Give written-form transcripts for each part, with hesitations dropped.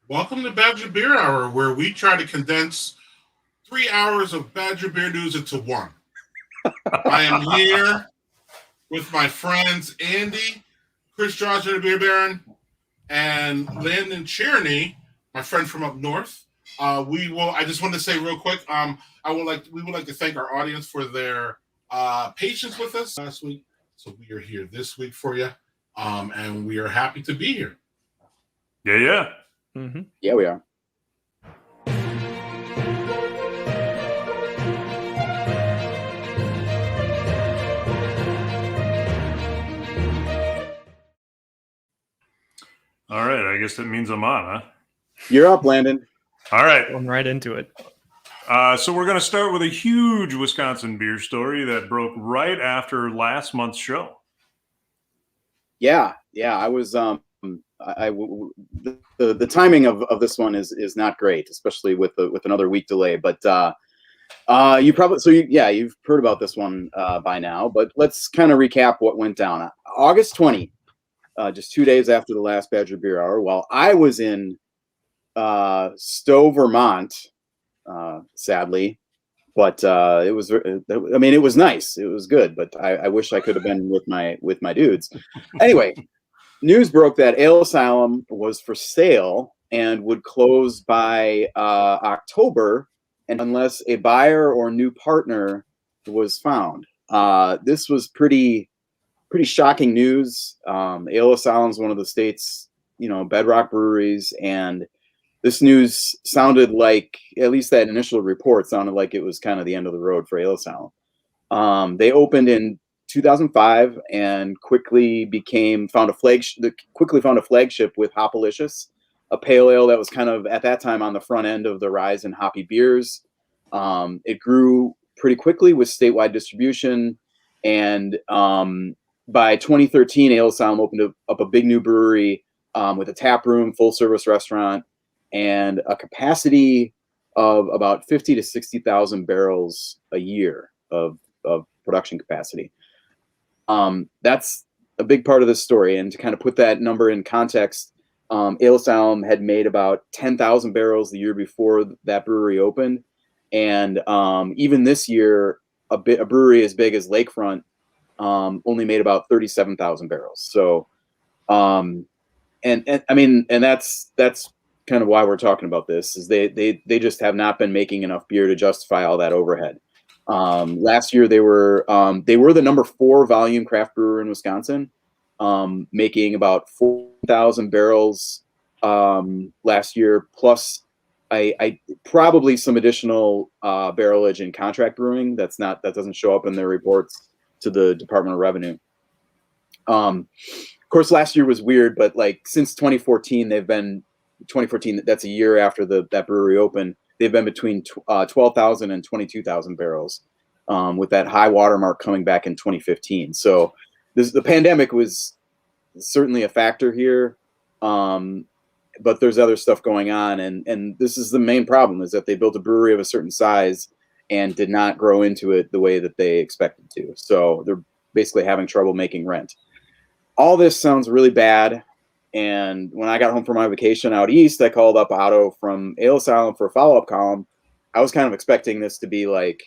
Welcome to Badger Beer Hour, where we try to condense 3 hours of Badger Beer news into one. I am here with my friends Andy, Chris Johnson, the Beer Baron, and Landon Cherney, my friend from up north. I just want to say real quick. We would like to thank our audience for their patience with us last week. So we are here this week for you, and we are happy to be here. Yeah. Mm-hmm. Yeah, we are. All right. I guess that means I'm on, huh? You're up, Landon. All right. Going right into it. So we're going to start with a huge Wisconsin beer story that broke right after last month's show. Yeah. I was. The timing of this one is not great, especially with another week delay. But you've heard about this one by now. But let's kind of recap what went down. August 20, just 2 days after the last Badger Beer Hour, while I was in Stowe, Vermont, sadly, but it was. I mean, it was nice. It was good, but I wish I could have been with my dudes. Anyway. News broke that Asylum was for sale and would close by October, and unless a buyer or new partner was found. This was pretty shocking news. Asylum is one of the state's bedrock breweries, and this news sounded like, at least that initial report sounded like it was kind of the end of the road for Asylum. They opened in 2005 and quickly found a flagship with Hopalicious, a pale ale that was kind of at that time on the front end of the rise in hoppy beers. It grew pretty quickly with statewide distribution, and by 2013, Asylum opened up a big new brewery with a tap room, full service restaurant, and a capacity of about 50 to 60,000 barrels a year of production capacity. That's a big part of this story. And to kind of put that number in context, Asylum had made about 10,000 barrels the year before that brewery opened. And even this year, a brewery as big as Lakefront only made about 37,000 barrels. So, and that's kind of why we're talking about this, is they just have not been making enough beer to justify all that overhead. Last year they were the number 4 volume craft brewer in Wisconsin, making about 4,000 barrels last year, plus I probably some additional barrelage in contract brewing that doesn't show up in their reports to the Department of Revenue. Of course, last year was weird, but like since 2014, that's a year after that brewery opened. They've been between 12,000 and 22,000 barrels, with that high watermark coming back in 2015. So the pandemic was certainly a factor here, but there's other stuff going on. And this is the main problem, is that they built a brewery of a certain size and did not grow into it the way that they expected to. So they're basically having trouble making rent. All this sounds really bad. And when I got home from my vacation out east, I called up Otto from Asylum for a follow-up column. I was kind of expecting this to be like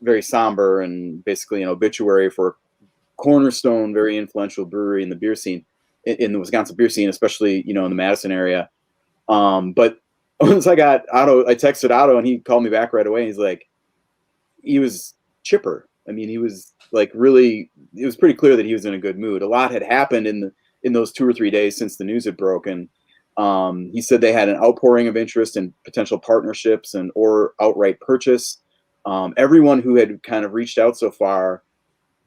very somber and basically an obituary for a cornerstone, very influential brewery in the beer scene, in the Wisconsin beer scene, especially, in the Madison area. But once I got Otto, I texted Otto and he called me back right away. He's like, he was chipper. I mean, he was like it was pretty clear that he was in a good mood. A lot had happened in those 2 or 3 days since the news had broken. He said they had an outpouring of interest in potential partnerships or outright purchase. Everyone who had kind of reached out so far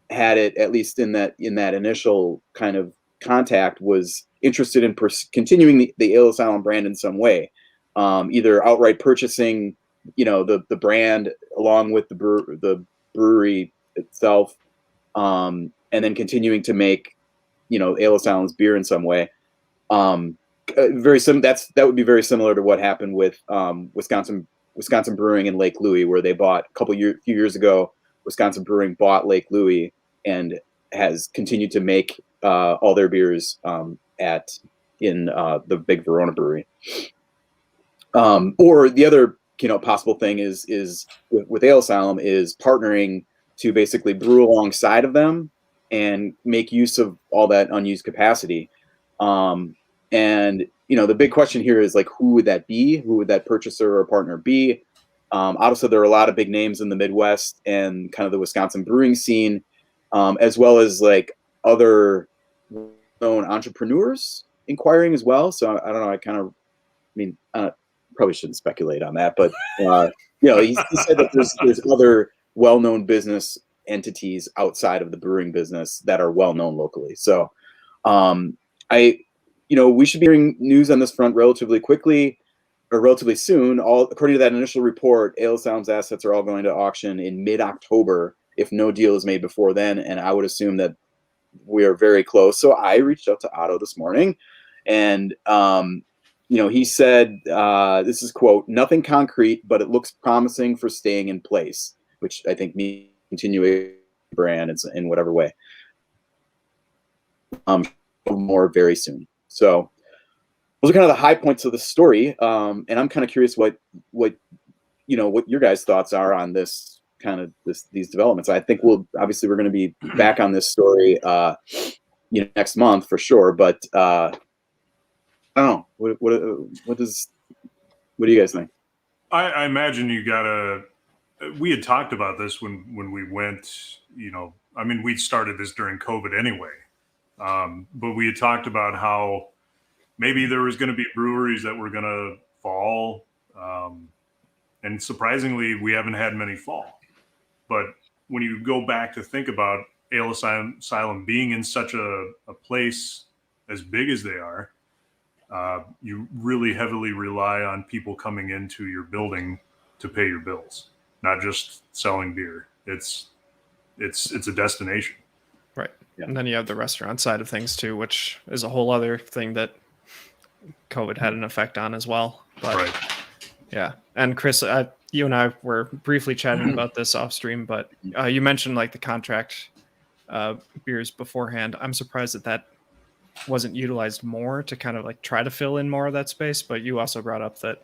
had it, at least in that initial kind of contact, was interested in continuing the Asylum brand in some way, either outright purchasing, the brand along with the brewery itself, and then continuing to make Asylum's beer in some way. That would be very similar to what happened with Wisconsin Brewing in Lake Louis, where they bought few years ago. Wisconsin Brewing bought Lake Louis and has continued to make all their beers at in the big Verona brewery. Or the other possible thing is with Ale Asylum is partnering to basically brew alongside of them and make use of all that unused capacity. And the big question here is like, who would that be? Who would that purchaser or partner be? Obviously, there are a lot of big names in the Midwest and kind of the Wisconsin brewing scene, as well as like other known entrepreneurs inquiring as well. So I don't know. Probably shouldn't speculate on that, but he said that there's other well-known business entities outside of the brewing business that are well-known locally. So we should be hearing news on this front relatively quickly or relatively soon. According to that initial report, Ale Asylum's assets are all going to auction in mid-October if no deal is made before then, and I would assume that we are very close. So I reached out to Otto this morning, and he said, this is quote, "Nothing concrete, but it looks promising for staying in place," which I think means continuing the brand in whatever way. More very soon. So those are kind of the high points of the story. And I'm kind of curious what your guys' thoughts are on this kind of these developments. I think we're going to be back on this story, next month for sure. But I don't know. What do you guys think? I imagine we had talked about this when we went, we started this during COVID anyway. But we had talked about how maybe there was going to be breweries that were going to fall. And surprisingly, we haven't had many fall. But when you go back to think about Ale Asylum being in such a place as big as they are, you really heavily rely on people coming into your building to pay your bills, not just selling beer. It's a destination. Right. Yeah. And then you have the restaurant side of things too, which is a whole other thing that COVID had an effect on as well. But right. Yeah. And Chris, you and I were briefly chatting about this off stream, but you mentioned like the contract beers beforehand. I'm surprised that wasn't utilized more to kind of like try to fill in more of that space. But you also brought up that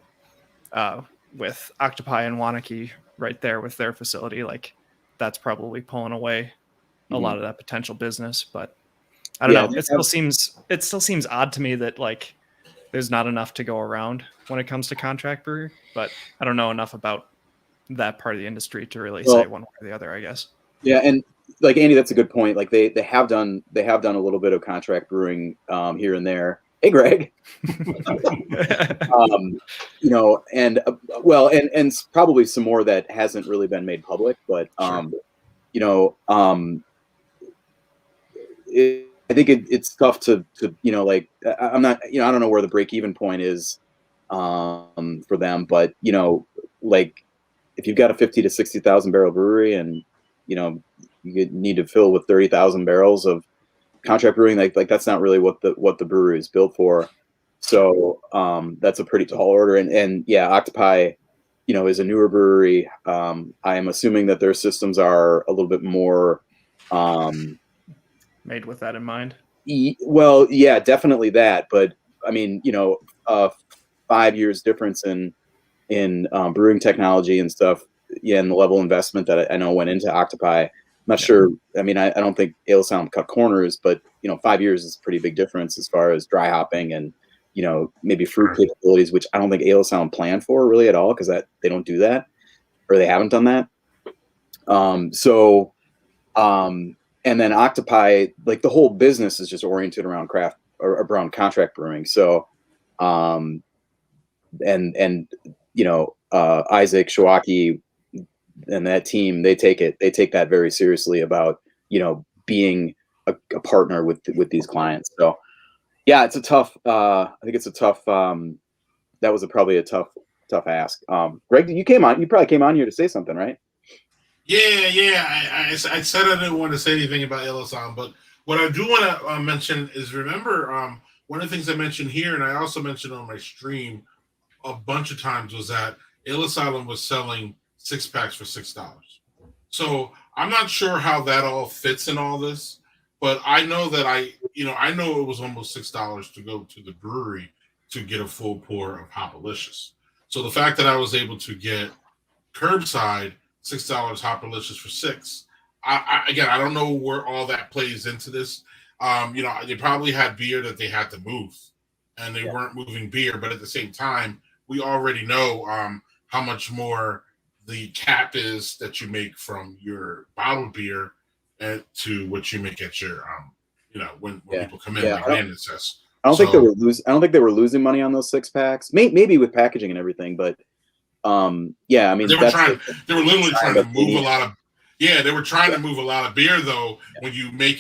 with Octopi and Waunakee right there with their facility, like that's probably pulling away a lot of that potential business. But I don't know. It still seems odd to me that like there's not enough to go around when it comes to contract brewery, but I don't know enough about that part of the industry to really say one way or the other, I guess. Yeah. And like Andy, that's a good point. Like they have done a little bit of contract brewing here and there. Hey, Greg. And probably some more that hasn't really been made public, but I think it's tough to I'm not, I don't know where the break even point is for them, but like if you've got a 50 to 60,000 barrel brewery and you need to fill with 30,000 barrels of contract brewing, like that's not really what the brewery is built for. So that's a pretty tall order. And yeah, Octopi, is a newer brewery. I am assuming that their systems are a little bit more made with that in mind. Well, yeah, definitely that. But I mean, 5 years difference in brewing technology and stuff. Yeah, and the level of investment that I know went into Octopi. I'm not sure. I mean, I don't think Ale Asylum cut corners, but 5 years is a pretty big difference as far as dry hopping and maybe fruit capabilities, which I don't think Ale Asylum planned for really at all because they don't do that or they haven't done that. And then Octopi, like the whole business is just oriented around craft or around contract brewing. So, Isaac Shawaki and that team, they take that very seriously about, being a partner with these clients. So yeah, it's a tough, I think it's a tough, that was probably a tough ask. Greg, you probably came on here to say something, right? Yeah. I said I didn't want to say anything about Ale Asylum, but what I do want to mention is remember one of the things I mentioned here, and I also mentioned on my stream a bunch of times, was that Ale Asylum was selling 6-packs for $6. So I'm not sure how that all fits in all this, but I know that I know it was almost $6 to go to the brewery to get a full pour of Hopalicious. So the fact that I was able to get curbside $6 Hopalicious for $6, again, I don't know where all that plays into this. They probably had beer that they had to move, and they weren't moving beer. But at the same time, we already know how much more the cap is that you make from your bottled beer to what you make at your, when people come in, like Landon says. I don't think they were losing money on those 6-packs. Maybe with packaging and everything, but I mean, they were literally trying to move a lot of. Yeah, they were trying to move a lot of beer though. When you make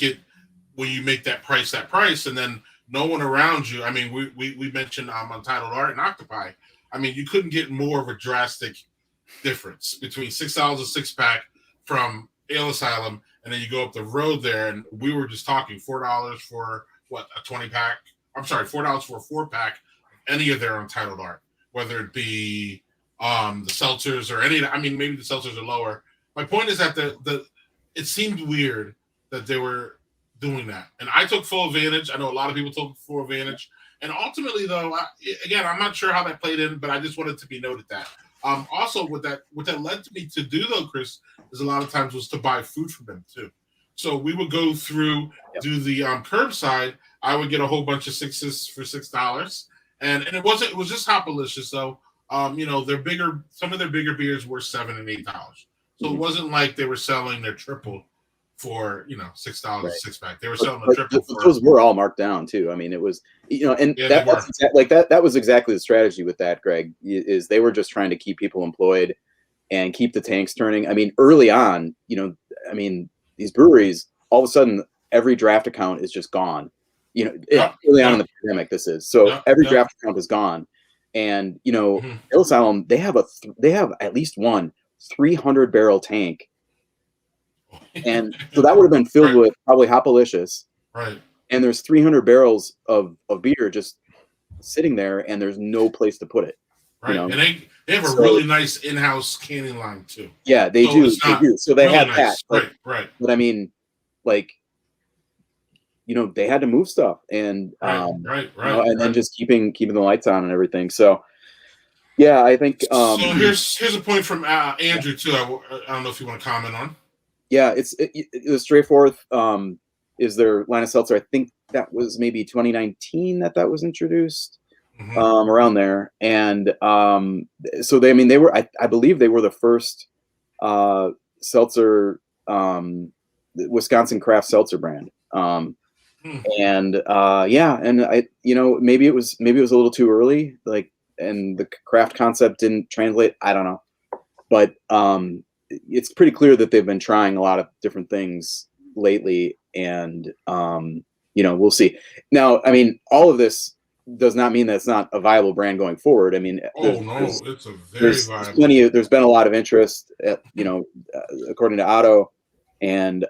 that price, and then no one around you. I mean, we mentioned Untitled Art and Octopi. I mean, you couldn't get more of a drastic difference between $6 a 6-pack from Ale Asylum, and then you go up the road there, and we were just talking $4 for what, a 20-pack. I'm sorry, $4 for a 4-pack. Any of their Untitled Art, whether it be the seltzers or any. I mean, maybe the seltzers are lower. My point is that it seemed weird that they were doing that, and I took full advantage. I know a lot of people took full advantage, and ultimately, though, I'm not sure how that played in, but I just wanted to be noted that. Also, what that led to me to do though, Chris, is a lot of times was to buy food from them too. So we would go through, do the curbside. I would get a whole bunch of 6s for $6, and it was just Hopalicious though. Some of their bigger beers were $7 and $8. So it wasn't like they were selling their triple for $6 a 6-pack. They were selling the triple. Those were all marked down too. I mean, it was and that was exactly the strategy with that, Greg. Is they were just trying to keep people employed and keep the tanks turning. I mean, early on, these breweries, all of a sudden, every draft account is just gone. Early on in the pandemic, this is every draft account is gone, and Ale Asylum, they have at least one 300-barrel tank. And so that would have been filled with probably Hopalicious. Right. And there's 300 barrels of beer just sitting there, and there's no place to put it. Right. And they have a really nice in-house canning line too. Yeah, they do. So they really have nice. that. Right. But I mean, they had to move stuff, and and then just keeping the lights on and everything. So yeah, I think. So here's a point from Andrew too. I don't know if you want to comment on. Yeah, it's straightforward. Is their line of seltzer? I think that was maybe 2019 that was introduced, around there. And so they were. I believe they were the first seltzer, Wisconsin craft seltzer brand. And and maybe it was a little too early, and the craft concept didn't translate. I don't know, but it's pretty clear that they've been trying a lot of different things lately, and we'll see. Now, I mean, all of this does not mean that it's not a viable brand going forward. I mean, it's a very viable. There's been a lot of interest, according to Otto, and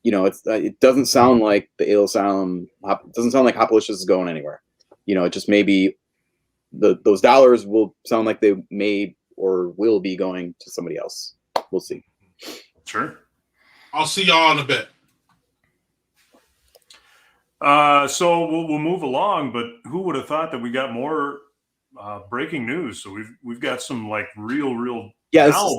it doesn't sound like the Ale Asylum. It doesn't sound like Hopalicious is going anywhere. It just maybe those dollars will sound like they may or will be going to somebody else. We'll see. Sure. I'll see y'all in a bit. So we'll move along, but who would have thought that we got more breaking news? So we've got some real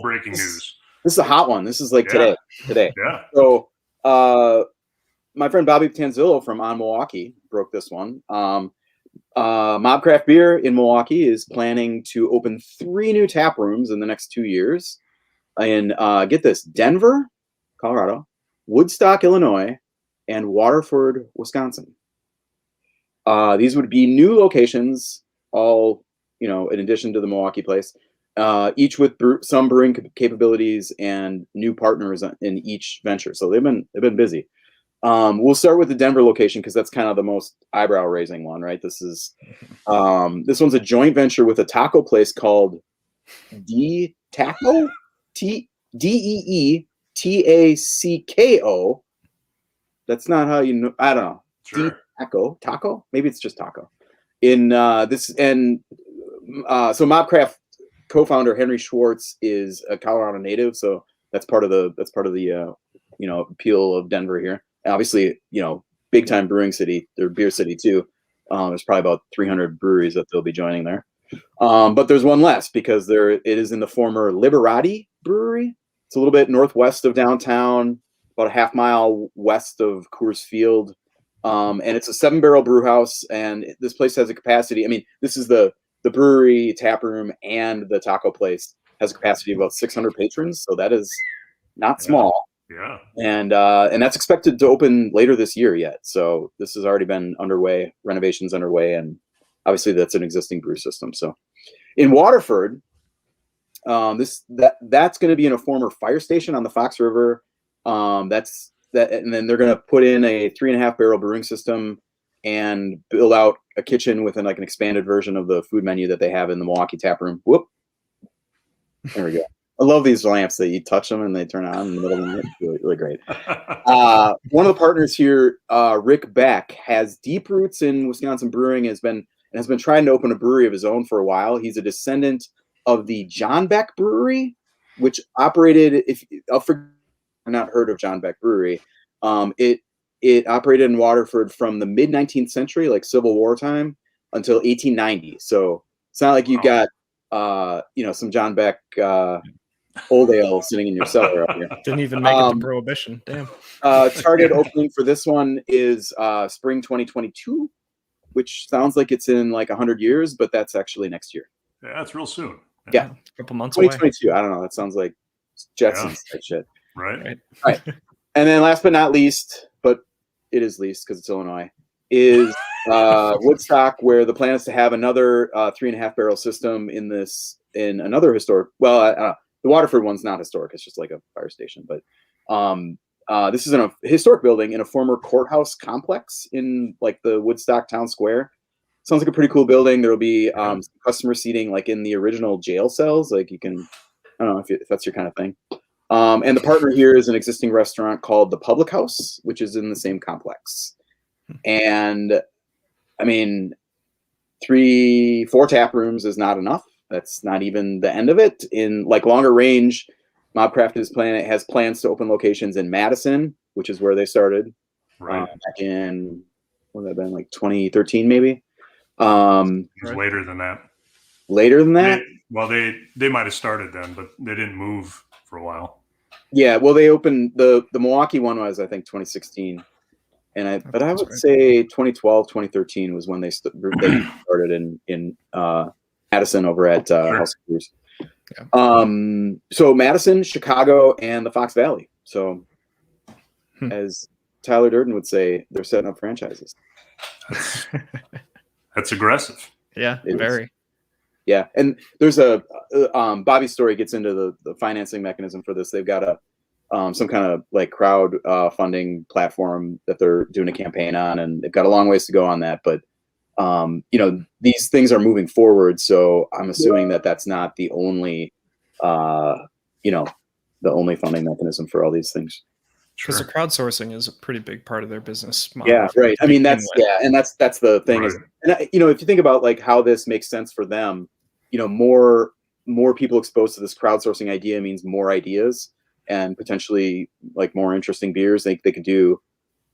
breaking news. This is a hot one. This is today. Yeah. So my friend Bobby Tanzillo from On Milwaukee broke this one. Mob Craft Beer in Milwaukee is planning to open 3 new tap rooms in the next 2 years. And get this: Denver, Colorado, Woodstock, Illinois, and Waterford, Wisconsin. These would be new locations, all in addition to the Milwaukee place, each with some brewing capabilities and new partners in each venture. So they've been busy. We'll start with the Denver location because that's kind of the most eyebrow-raising one, right? This one's a joint venture with a taco place called Taco, Deetacko. That's not how you know. I don't know. Sure. Taco. Maybe it's just taco. In this, and so Mobcraft co-founder Henry Schwartz is a Colorado native, so that's part of the appeal of Denver here. And obviously, big time brewing city. They're beer city too. There's probably about 300 breweries that they'll be joining there. But there's one less because it is in the former Liberati Brewery. It's a little bit northwest of downtown, about a half mile west of Coors Field. And it's a 7-barrel brew house. And this place has a capacity. I mean, this is the brewery, taproom, and the taco place has a capacity of about 600 patrons. So that is not small. Yeah. And that's expected to open later this year yet. So this has already been underway, renovations underway. And obviously that's an existing brew system. So in Waterford, that's going to be in a former fire station on the Fox River. And then they're going to put in a 3.5-barrel brewing system and build out a kitchen within like an expanded version of the food menu that they have in the Milwaukee tap room. Whoop. There we go. I love these lamps that you touch them and they turn on in the middle of the night. It's really, really great. One of the partners here, Rick Beck, has deep roots in Wisconsin brewing, has been trying to open a brewery of his own for a while. He's a descendant of the John Beck Brewery, which operated, I've not heard of John Beck Brewery. It operated in Waterford from the mid 19th century, like Civil War time, until 1890. So it's not like you've got some John Beck old ale sitting in your cellar up here. Didn't even make it to Prohibition. Damn. Target opening for this one is spring 2022, which sounds like it's in like 100 years, but that's actually next year. Yeah, that's real soon. Yeah. A couple months away. 2022. I don't know. That sounds like Jetsons type shit. Right. And then last but not least, but it is least because it's Illinois, is Woodstock, where the plan is to have another 3.5-barrel system in another historic. Well, the Waterford one's not historic; it's just like a fire station. But this is in a historic building in a former courthouse complex in like the Woodstock Town Square. Sounds like a pretty cool building. There'll be some customer seating like in the original jail cells. Like you can, I don't know if that's your kind of thing. And the partner here is an existing restaurant called the Public House, which is in the same complex. And I mean, 4 tap rooms is not enough. That's not even the end of it. In like longer range, Mobcraft has plans to open locations in Madison, which is where they started. Right. Back in, what would that have been, like 2013 maybe? It was later than that. Later than that? They might have started then, but they didn't move for a while. Yeah, well, they opened the Milwaukee one was, I think, 2016. But I would say 2012, 2013 was when they started in Madison over at House of Brews. Yeah. So Madison, Chicago, and the Fox Valley. So as Tyler Durden would say, they're setting up franchises. That's aggressive. Yeah, very. Yeah, and there's Bobby's story gets into the financing mechanism for this. They've got some kind of like crowd funding platform that they're doing a campaign on, and they've got a long ways to go on that. But these things are moving forward, so I'm assuming that that's not the only the only funding mechanism for all these things. Because the crowdsourcing is a pretty big part of their business model. Yeah, right. I mean, that's the thing. Right. And if you think about like how this makes sense for them, more people exposed to this crowdsourcing idea means more ideas and potentially like more interesting beers they could do.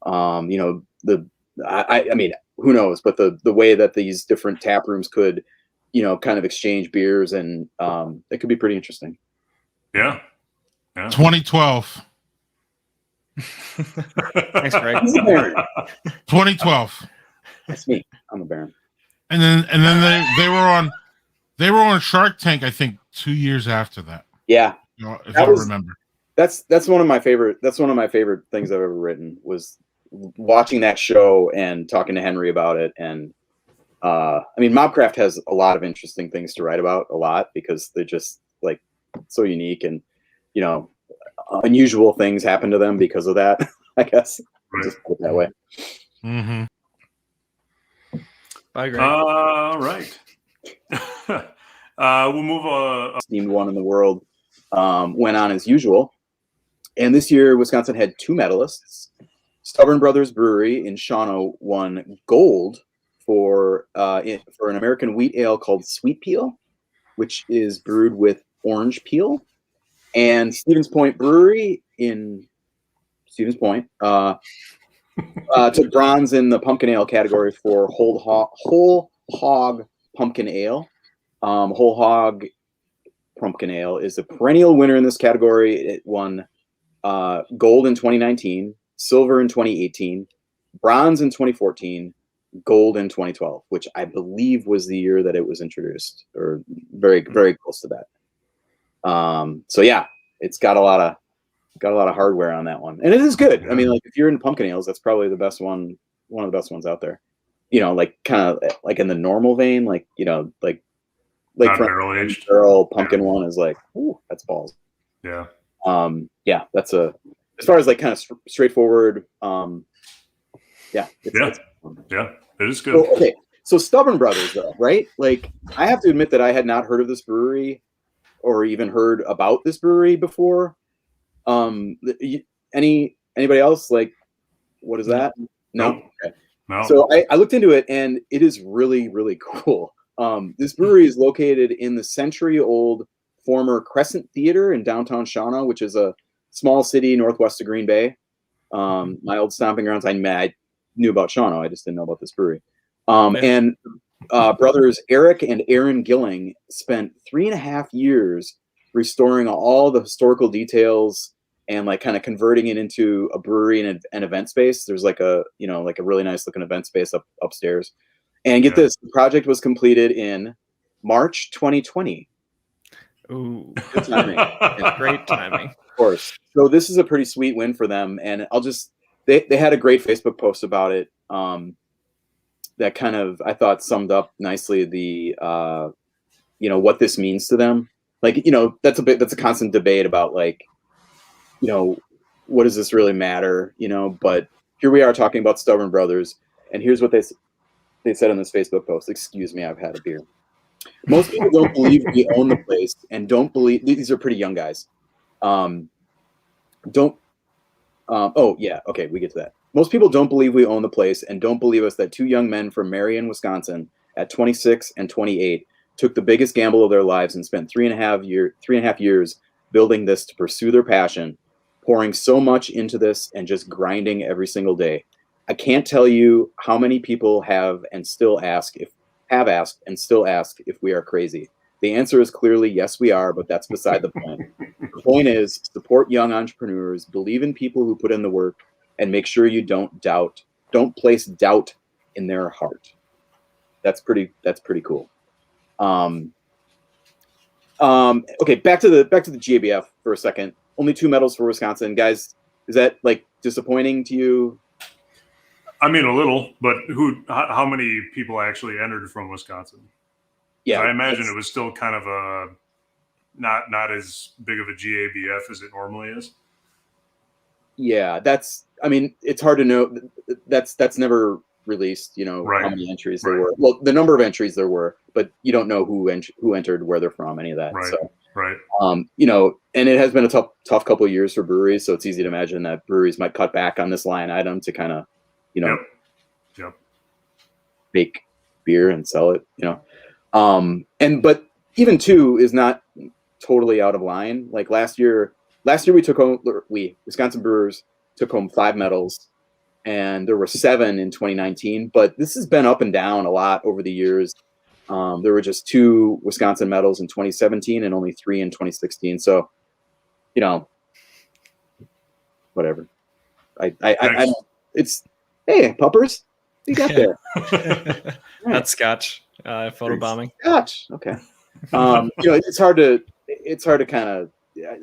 I mean, who knows? But the way that these different tap rooms could, kind of exchange beers and it could be pretty interesting. Yeah. 2012. Thanks, Greg. 2012. That's me. I'm a Baron. And then they were on Shark Tank, I think 2 years after that. Yeah. If I remember. That's one of my favorite things I've ever written was watching that show and talking to Henry about it. And I mean, Mobcraft has a lot of interesting things to write about, a lot, because they're just like so unique and unusual things happen to them because of that, I guess. Right. Just put it that way. Mm-hmm. Bye, Greg. Right. We'll move on. Esteemed one in the world went on as usual. And this year, Wisconsin had 2 medalists. Stubborn Brothers Brewery in Shawano won gold for an American wheat ale called Sweet Peel, which is brewed with orange peel. And Stevens Point Brewery in Stevens Point Took bronze in the pumpkin ale category for whole hog pumpkin ale. Whole hog pumpkin ale is a perennial winner in this category. It won gold in 2019, silver in 2018, bronze in 2014, gold in 2012, which I believe was the year that it was introduced, or very, very close to that. So yeah, it's got a lot of hardware on that one, and it is good. I mean, like if you're in pumpkin ales, that's probably the best one of the best ones out there. You know, like kind of like in the normal vein, like like barrel pumpkin one is like, ooh, that's balls. Yeah. Yeah, that's as far as like kind of straightforward. Yeah, it is good. So, okay, so Stubborn Brothers though, right? Like I have to admit that I had not heard of this brewery or even heard about this brewery before. Anybody else? Like, what is that? No. Nope. Okay. No. So I looked into it, and it is really, really cool. This brewery is located in the century-old former Crescent Theater in downtown Shawano, which is a small city northwest of Green Bay. My old stomping grounds. I knew about Shawano. I just didn't know about this brewery. And brothers Eric and Aaron Gilling spent 3.5 years restoring all the historical details and like kind of converting it into a brewery and an event space. There's like a really nice looking event space upstairs. And get this, the project was completed in March 2020. Ooh, good timing. Yeah, great timing. Of course. So this is a pretty sweet win for them. And they had a great Facebook post about it. That kind of, I thought, summed up nicely the, what this means to them. Like, that's a constant debate about like, what does this really matter? But here we are talking about Stubborn Brothers, and here's what they said on this Facebook post. Excuse me, I've had a beer. Most people don't believe we own the place, and don't believe, these are pretty young guys. Oh yeah, okay, we get to that. Most people don't believe we own the place and don't believe us that two young men from Marion, Wisconsin, at 26 and 28, took the biggest gamble of their lives and spent 3.5 years building this to pursue their passion, pouring so much into this and just grinding every single day. I can't tell you how many people have asked and still ask if we are crazy. The answer is clearly yes, we are, but that's beside the point. The point is, support young entrepreneurs, believe in people who put in the work, and make sure you don't place doubt in their heart. That's pretty cool. Okay, back to the GABF for a second. Only 2 medals for Wisconsin, guys. Is that like disappointing to you? I mean, a little, but how many people actually entered from Wisconsin? Yeah, I imagine it was still kind of a not as big of a GABF as it normally is. Yeah, it's hard to know. That's never released, right. How many entries there were. Well, the number of entries there were, but you don't know who entered, where they're from, any of that. Right. So, right. And it has been a tough couple of years for breweries, so it's easy to imagine that breweries might cut back on this line item to kind of, Yep. Bake beer and sell it, but even 2 is not totally out of line. Like last year Wisconsin brewers took home 5 medals, and there were 7 in 2019, but this has been up and down a lot over the years. There were just 2 Wisconsin medals in 2017 and only 3 in 2016. So, whatever. I don't, it's, hey, puppers, what you got there? That's Scotch, photobombing. Scotch. Okay. It's hard to kind of,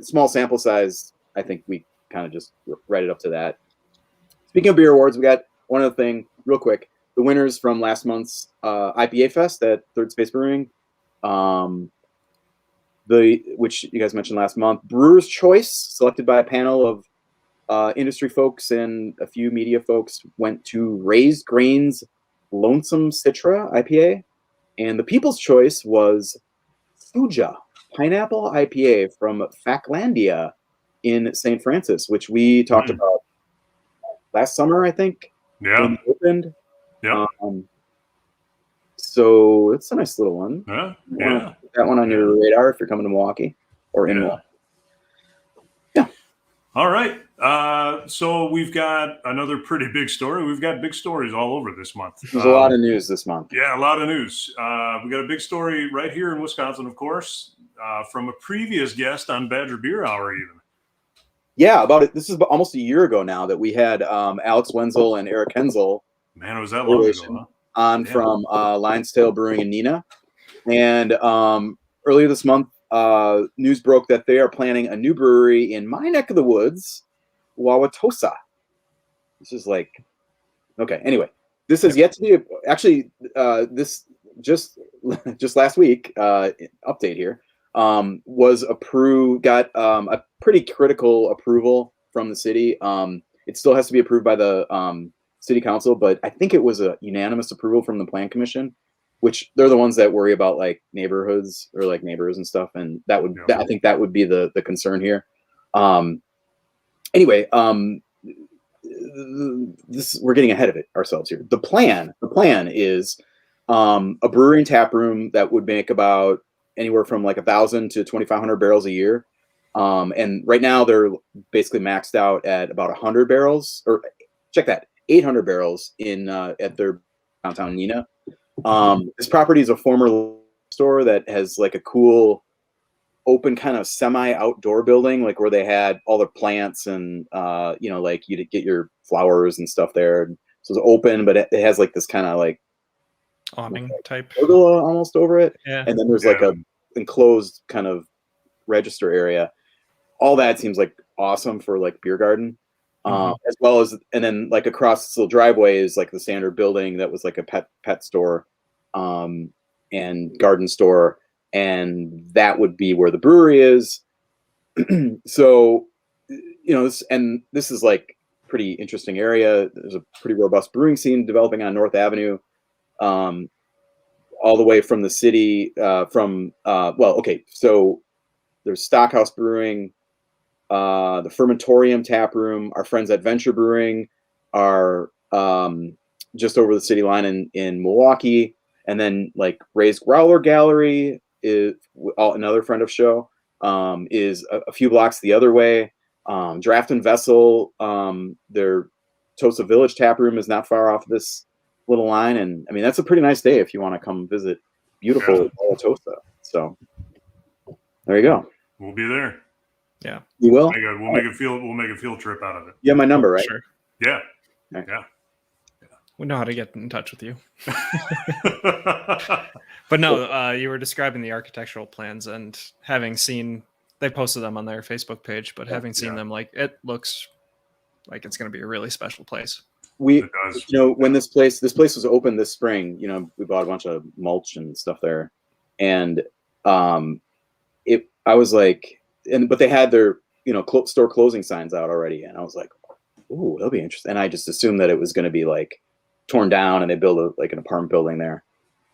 small sample size. I think we kind of just write it up to that. Speaking of beer awards, we got one other thing real quick. The winners from last month's IPA Fest at Third Space Brewing, which you guys mentioned last month. Brewer's Choice, selected by a panel of industry folks and a few media folks, went to Raised Grains Lonesome Citra IPA. And the People's Choice was Fuja Pineapple IPA from Faclandia in St. Francis, which we talked about last summer, I think. Yeah. When it opened. Yeah. So it's a nice little one. Yeah. Put that one on your radar if you're coming to Milwaukee or in Milwaukee. Yeah. All right. So we've got another pretty big story. We've got big stories all over this month. There's a lot of news this month. Yeah, a lot of news. We got a big story right here in Wisconsin, of course, from a previous guest on Badger Beer Hour even. Yeah, this is almost a year ago now that we had Alex Wenzel and Eric Hensel. Man, was that long ago, huh? On from Lion's Tail Brewing in Neenah. And earlier this month, news broke that they are planning a new brewery in my neck of the woods, Wauwatosa. This is like, okay. Anyway, this is yet to be actually. This just last week. Update here was approved. Got a pretty critical approval from the city. It still has to be approved by the city council, but I think it was a unanimous approval from the plan commission, which they're the ones that worry about like neighborhoods or like neighbors and stuff. And that would, I think that would be the concern here. Anyway, we're getting ahead of it ourselves here. The plan is a brewery and tap room that would make about anywhere from like 1,000 to 2,500 barrels a year. And right now they're basically maxed out at about 100 barrels, or check that, 800 barrels in at their downtown Neenah. This property is a former store that has like a cool open kind of semi-outdoor building, like where they had all the plants and like you'd get your flowers and stuff there. So it's open, but it has like this kind of like awning type pergola almost over it. Yeah. And then there's like a enclosed kind of register area. All that seems like awesome for like beer garden. As well as, and then like across this little driveway is like the standard building that was like a pet store and garden store. And that would be where the brewery is. So, this is like pretty interesting area. There's a pretty robust brewing scene developing on North Avenue, all the way from the city, so there's Stockhouse Brewing, the Fermentorium Tap Room. Our friends at Venture Brewing are just over the city line in Milwaukee. And then like Ray's Growler Gallery is another friend of show, is a few blocks the other way. Draft and Vessel, their Tosa Village Tap Room is not far off this little line. And I mean, that's a pretty nice day if you want to come visit beautiful Tosa. So there you go. We'll be there. Yeah, you will. We'll make a field trip out of it. You have my number, right? Sure. Yeah. Right. Yeah. We know how to get in touch with you. But no, you were describing the architectural plans, and having seen, they posted them on their Facebook page, but having seen them, like, it looks like it's going to be a really special place. When this place was open this spring, we bought a bunch of mulch and stuff there, and I was like, but they had their store closing signs out already, and I was like, ooh, that'll be interesting. And I just assumed that it was going to be like torn down and they build an apartment building there.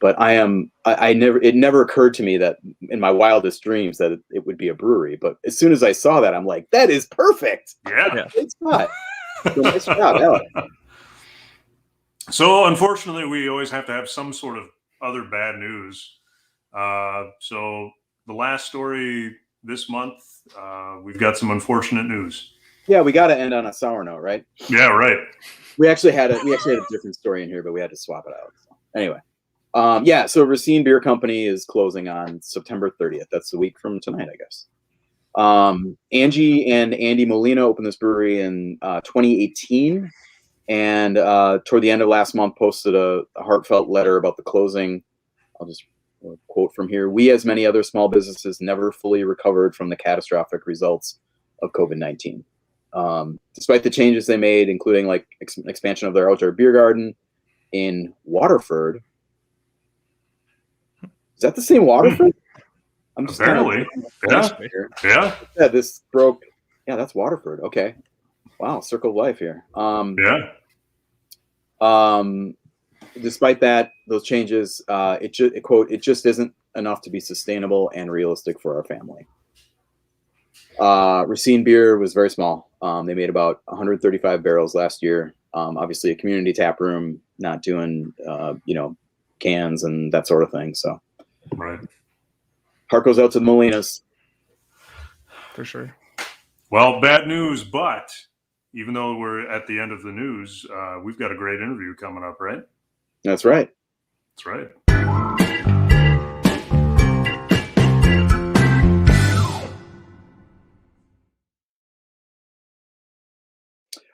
But it never occurred to me that in my wildest dreams that it would be a brewery. But as soon as I saw that, I'm like, that is perfect. Yeah. It's not. So nice job, Alex. So unfortunately, we always have to have some sort of other bad news. So the last story this month, we've got some unfortunate news. Yeah, we got to end on a sour note, right? Yeah, right. We actually had a different story in here, but we had to swap it out. So, anyway, so Racine Beer Company is closing on September 30th. That's the week from tonight, I guess. Angie and Andy Molina opened this brewery in 2018, and toward the end of last month posted a heartfelt letter about the closing. I'll just quote from here: "We, as many other small businesses, never fully recovered from the catastrophic results of COVID-19. Despite the changes they made, including like expansion of their outdoor beer garden in Waterford." Is that the same Waterford? I'm just apparently. Yeah. Yeah. This broke. Yeah, that's Waterford. Okay. Wow. Circle of life here. Despite those changes, it just isn't enough to be sustainable and realistic for our family. Racine Beer was very small. They made about 135 barrels last year. Obviously a community tap room, not doing, cans and that sort of thing. So right. Heart goes out to the Molinas. For sure. Well, bad news, but even though we're at the end of the news, we've got a great interview coming up, right? That's right. That's right.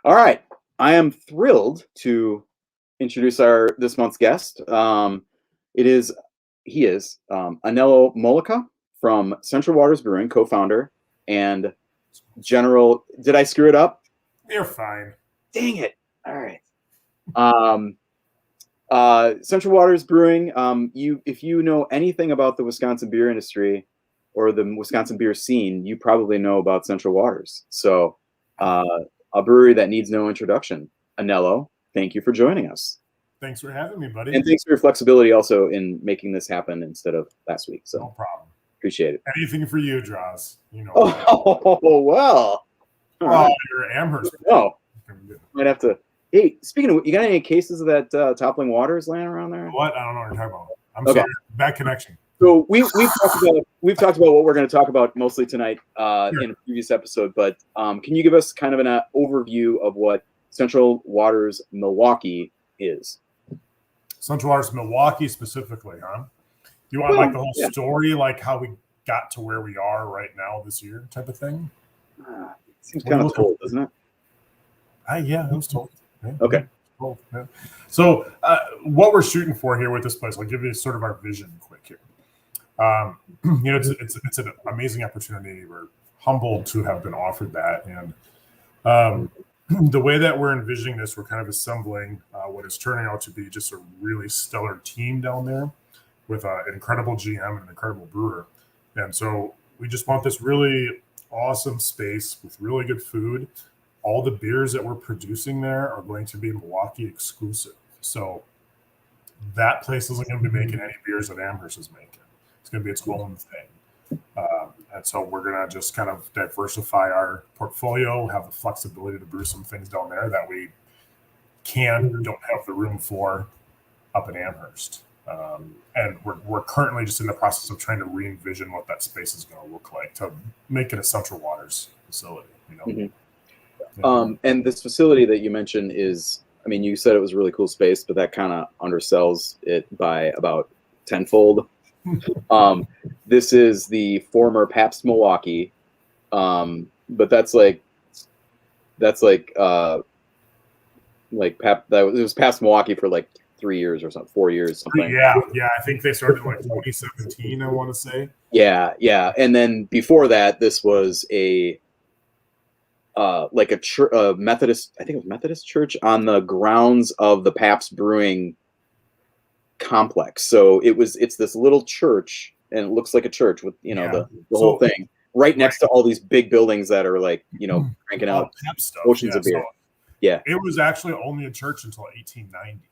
All right. I am thrilled to introduce this month's guest. He is Anello Mollica from Central Waters Brewing, co-founder and general. Did I screw it up? You're fine. Dang it. All right. Central Waters Brewing. If you know anything about the Wisconsin beer industry or the Wisconsin beer scene, you probably know about Central Waters. So, a brewery that needs no introduction. Anello, thank you for joining us. Thanks for having me, buddy. And thanks for your flexibility also in making this happen instead of last week. So no problem. Appreciate it. Anything for you, Draws. You know. Oh, well. You're Amherst. No. Might have to. Hey, speaking of, you got any cases of that toppling waters laying around there? What? I don't know what you're talking about. I'm Okay. sorry. Bad connection. So we've talked about what we're going to talk about mostly tonight in a previous episode. But can you give us kind of an overview of what Central Waters Milwaukee is? Central Waters Milwaukee specifically, huh? Do you want like the whole story, like how we got to where we are right now this year, type of thing? Seems kind of told, doesn't it? Yeah, it was told. Yeah. Okay. Yeah. So what we're shooting for here with this place, I'll give you sort of our vision quick here. It's an amazing opportunity. We're humbled to have been offered that. And the way that we're envisioning this, we're kind of assembling what is turning out to be just a really stellar team down there with an incredible GM and an incredible brewer. And so we just want this really awesome space with really good food. All the beers that we're producing there are going to be Milwaukee exclusive. So that place isn't going to be making any beers that Amherst is making. It's going to be its own thing. And so we're going to just kind of diversify our portfolio, have the flexibility to brew some things down there that we don't have the room for up in Amherst. And we're currently just in the process of trying to re-envision what that space is going to look like to make it a Central Waters facility. You know? Mm-hmm. And this facility that you mentioned is, I mean, you said it was a really cool space, but that kind of undersells it by about tenfold. This is the former Pabst Milwaukee, but that's like Pab. It was Pabst Milwaukee for like 3 years or something, 4 years, something. Yeah. I think they started in like 2017. I want to say. Yeah. And then before that, this was a Methodist. I think it was Methodist church on the grounds of the Pabst Brewing complex. So it's this little church, and it looks like a church with the whole thing right next to all these big buildings that are like cranking out oceans of beer. Yeah, it was actually only a church until 1890.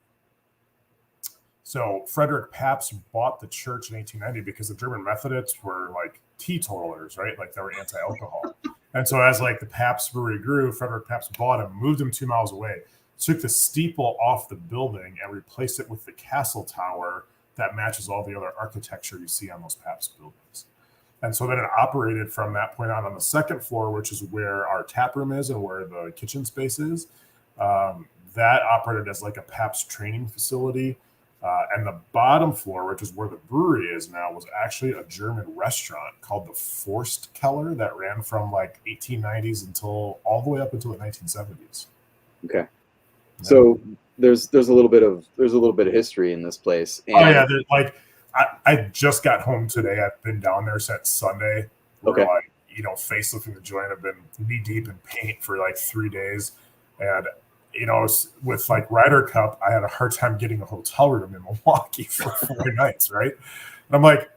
So Frederick Pabst bought the church in 1890 because the German Methodists were like teetotalers, right? Like they were anti-alcohol. And so as like the Pabst brewery grew, Frederick Pabst bought him, moved him 2 miles away, took the steeple off the building and replaced it with the castle tower that matches all the other architecture you see on those Pabst buildings. And so then it operated from that point on the second floor, which is where our tap room is and where the kitchen space is. That operated as like a Pabst training facility. And the bottom floor, which is where the brewery is now, was actually a German restaurant called the Forst Keller that ran from like 1890s until all the way up until the 1970s. Okay. So there's a little bit of history in this place. And I just got home today. I've been down there since Sunday. Okay. Facelifting the joint. I've been knee deep in paint for like 3 days, and with like Ryder Cup, I had a hard time getting a hotel room in Milwaukee for 4 nights. Right, and I'm like,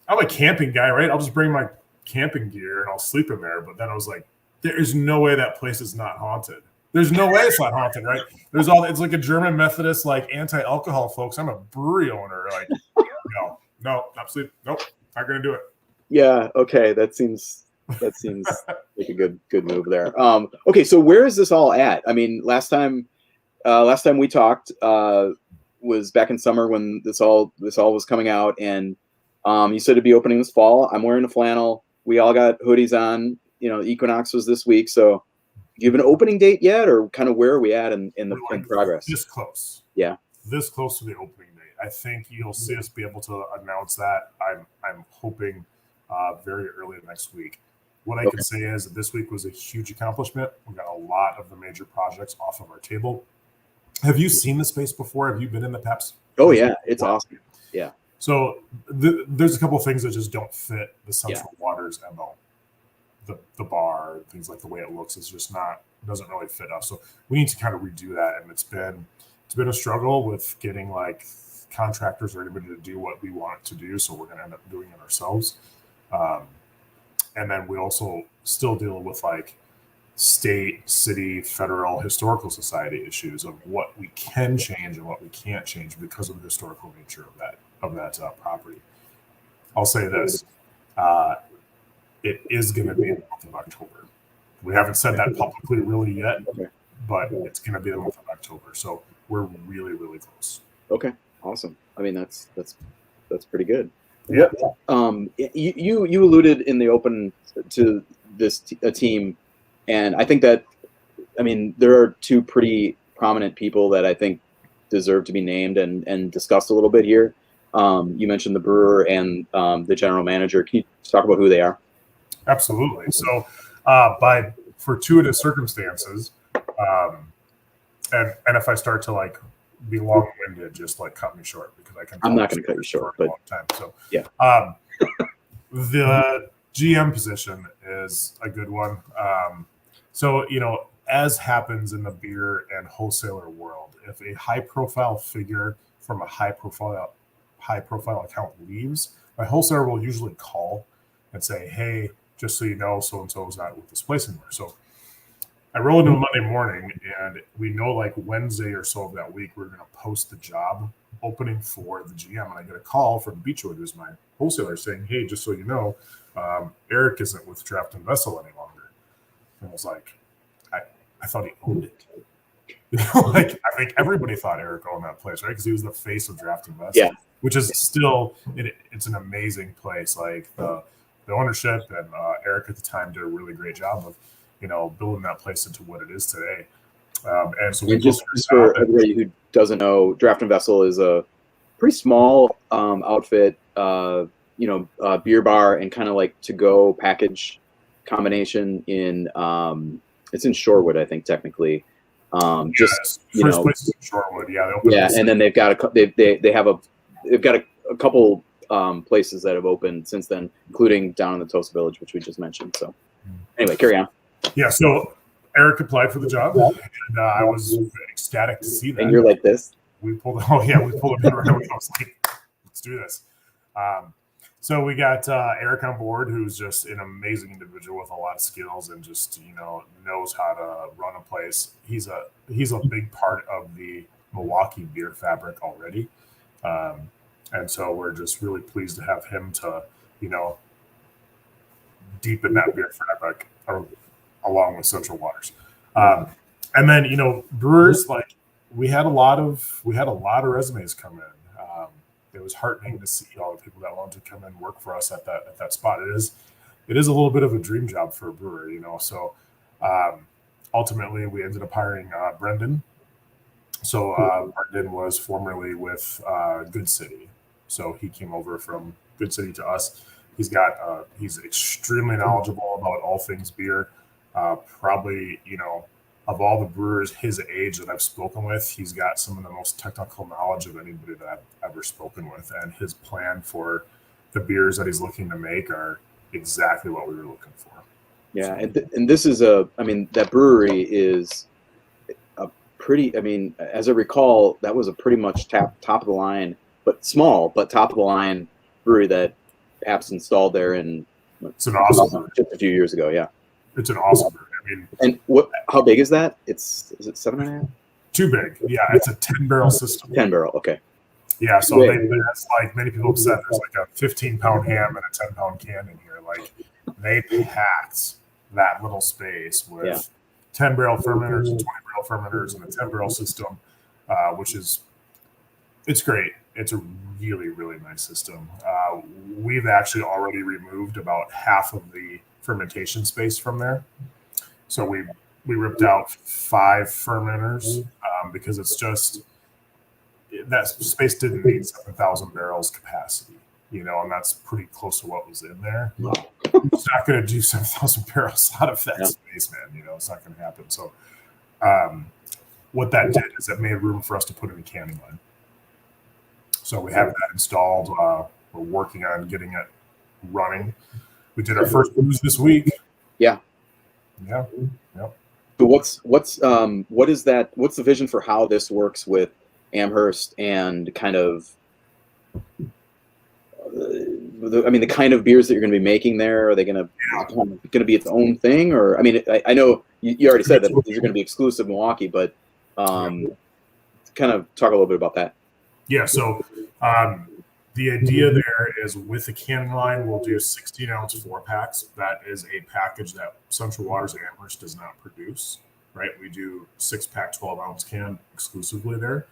I'm a camping guy, right? I'll just bring my camping gear and I'll sleep in there. But then I was like, there is no way that place is not haunted. There's no way it's not haunted, right? It's like a German Methodist, like anti-alcohol folks. I'm a brewery owner. Like, no, not sleep. Nope, not going to do it. Yeah. Okay. That seems like a good move there. Okay. So where is this all at? I mean, last time we talked was back in summer when this all was coming out, and you said it'd be opening this fall. I'm wearing a flannel. We all got hoodies on. Equinox was this week. So Do you have an opening date yet, or kind of where are we at in progress? This close. Yeah. This close to the opening date. I think you'll see us be able to announce that. I'm hoping very early next week. What I can say is that this week was a huge accomplishment. We got a lot of the major projects off of our table. Have you seen the space before? Have you been in the Pabst? Oh yeah, it's awesome. Yeah. So there's a couple of things that just don't fit the Central Waters MO. The bar, things like the way it looks is just doesn't really fit us. So we need to kind of redo that, and it's been a struggle with getting like contractors or anybody to do what we want it to do. So we're going to end up doing it ourselves. And then we also still deal with like state, city, federal, historical society issues of what we can change and what we can't change because of the historical nature of that property. I'll say this. It is going to be in the month of October. We haven't said that publicly really yet, but it's going to be the month of October. So we're really, really close. Okay, awesome. I mean, that's pretty good. Yeah. You alluded in the open to this team, and I think that, I mean, there are two pretty prominent people that I think deserve to be named and discussed a little bit here. You mentioned the brewer and the general manager. Can you talk about who they are? Absolutely. So by fortuitous circumstances, and if I start to like be long-winded, just like cut me short because I'm not going to cut you short, but a long time. So yeah. The GM position is a good one. So, as happens in the beer and wholesaler world, if a high-profile figure from a high-profile account leaves, my wholesaler will usually call and say, "Hey, just so you know, so-and-so is not with this place anymore." So I roll into a Monday morning, and we know like Wednesday or so of that week, we're going to post the job opening for the GM. And I get a call from Beechwood, who's my wholesaler, saying, "Hey, just so you know, Eric isn't with Draft and Vessel any longer." And I was like, I thought he owned it. Like, I think everybody thought Eric owned that place, right? Because he was the face of Draft and Vessel, which is still, it's an amazing place. Like the ownership and Eric at the time did a really great job of, building that place into what it is today. And so just for everybody who doesn't know, Draft and Vessel is a pretty small outfit, beer bar and kind of like to-go package combination in it's in Shorewood, I think, technically. First place is in Shorewood, yeah. And then they've got a couple places that have opened since then, including down in the Tosa Village, which we just mentioned. So anyway, carry on. Yeah, so Eric applied for the job, and I was ecstatic to see that. And you're like this? We pulled it in right away. I was like, let's do this. So we got Eric on board, who's just an amazing individual with a lot of skills and just, knows how to run a place. He's a big part of the Milwaukee beer fabric already. And so we're just really pleased to have him to, deepen that beer fabric along with Central Waters. And then, brewers, like we had a lot of resumes come in. It was heartening to see all the people that wanted to come and work for us at that spot. It is a little bit of a dream job for a brewer, So ultimately, we ended up hiring Brendan. So Brendan was formerly with Good City, so he came over from Good City to us. He's extremely knowledgeable about all things beer. Probably, of all the brewers his age that I've spoken with, he's got some of the most technical knowledge of anybody that I've ever spoken with. And his plan for the beers that he's looking to make are exactly what we were looking for. Yeah, and this is that brewery is a pretty, as I recall, that was a pretty much top of the line, but small, but top of the line brewery that Pabst installed there it's an awesome just a few years ago. Yeah, it's an awesome brewery. And how big is that? Is it 7.5? Too big. Yeah, it's a 10-barrel system. 10 barrel, okay. Yeah, so that's like many people have said, there's like a 15-pound ham and a 10-pound can in here. Like they packed that little space with 10-barrel fermenters and 20-barrel fermenters and a 10-barrel system, it's great. It's a really, really nice system. We've actually already removed about half of the fermentation space from there. So we we ripped out 5 fermenters because it's just that space didn't need 7,000 barrels capacity, and that's pretty close to what was in there. It's not going to do 7,000 barrels out of that space, man. It's not going to happen. So what that did is it made room for us to put in a canning line. So we have that installed. We're working on getting it running. We did our first booze this week. Yeah. Yep. So what is that? What's the vision for how this works with Amherst and kind of, the kind of beers that you're going to be making there? Are they going to be its own thing? Or, I know you already said that these are going to be exclusive Milwaukee, but kind of talk a little bit about that. Yeah. So the idea there is with the canning line, we'll do 16-ounce 4-packs. That is a package that Central Waters Amherst does not produce, right? We do 6-pack 12-ounce can exclusively there.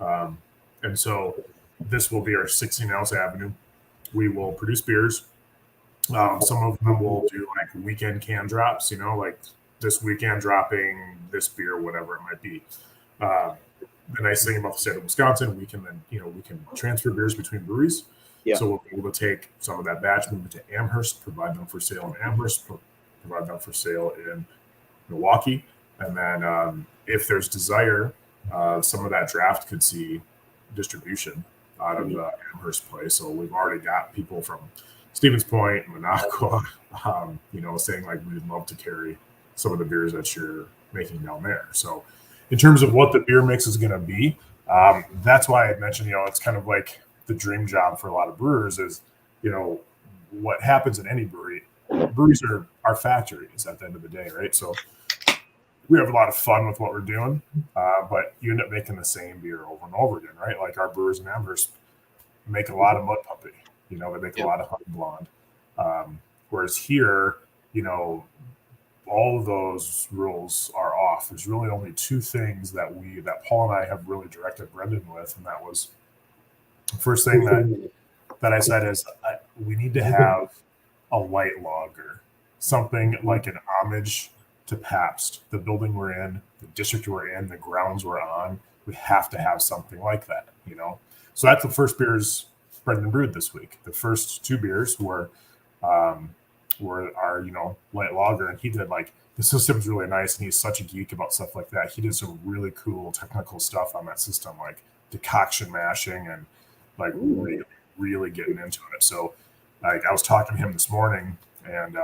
And so this will be our 16-ounce avenue. We will produce beers. Some of them will do like weekend can drops, like this weekend dropping this beer, whatever it might be. The nice thing about the state of Wisconsin, we can then, we can transfer beers between breweries. Yeah. So we'll be able to take some of that batch, move it to Amherst, provide them for sale in Amherst, provide them for sale in Milwaukee. And then if there's desire, some of that draft could see distribution out of the Amherst place. So we've already got people from Stevens Point, Minocqua, saying like we'd love to carry some of the beers that you're making down there. So in terms of what the beer mix is going to be, that's why I mentioned, it's kind of like the dream job for a lot of brewers is, what happens in any brewery. Breweries are factories at the end of the day, right? So we have a lot of fun with what we're doing, but you end up making the same beer over and over again, right? Like our brewers in Amherst make a lot of mud puppy, they make a lot of honey blonde. Whereas here, all of those rules are off. There's really only 2 things that Paul and I have really directed Brendan with, and that was the first thing that I said is we need to have a light lager, something like an homage to Pabst, the building we're in, the district we're in, the grounds we're on. We have to have something like that, So that's the first beers Brendan brewed this week. The first 2 beers were our light lager, and he did the system's really nice, and he's such a geek about stuff like that. He did some really cool technical stuff on that system, like decoction mashing and really, really getting into it. So I was talking to him this morning, and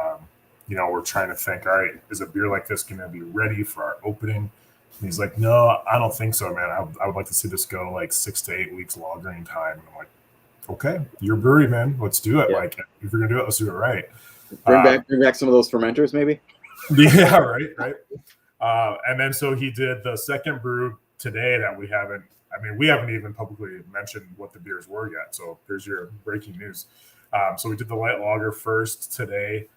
we're trying to think, all right, is a beer like this going to be ready for our opening? And he's like, no, I don't think so, man. I would like to see this go 6 to 8 weeks lagering time. And I'm like, okay, your brewery, man. Let's do it. Yeah. If you're gonna do it, let's do it right. Bring back some of those fermenters, maybe. Yeah, right. And then so he did the second brew today that we haven't even publicly mentioned what the beers were yet. So here's your breaking news. So we did the light lager first today.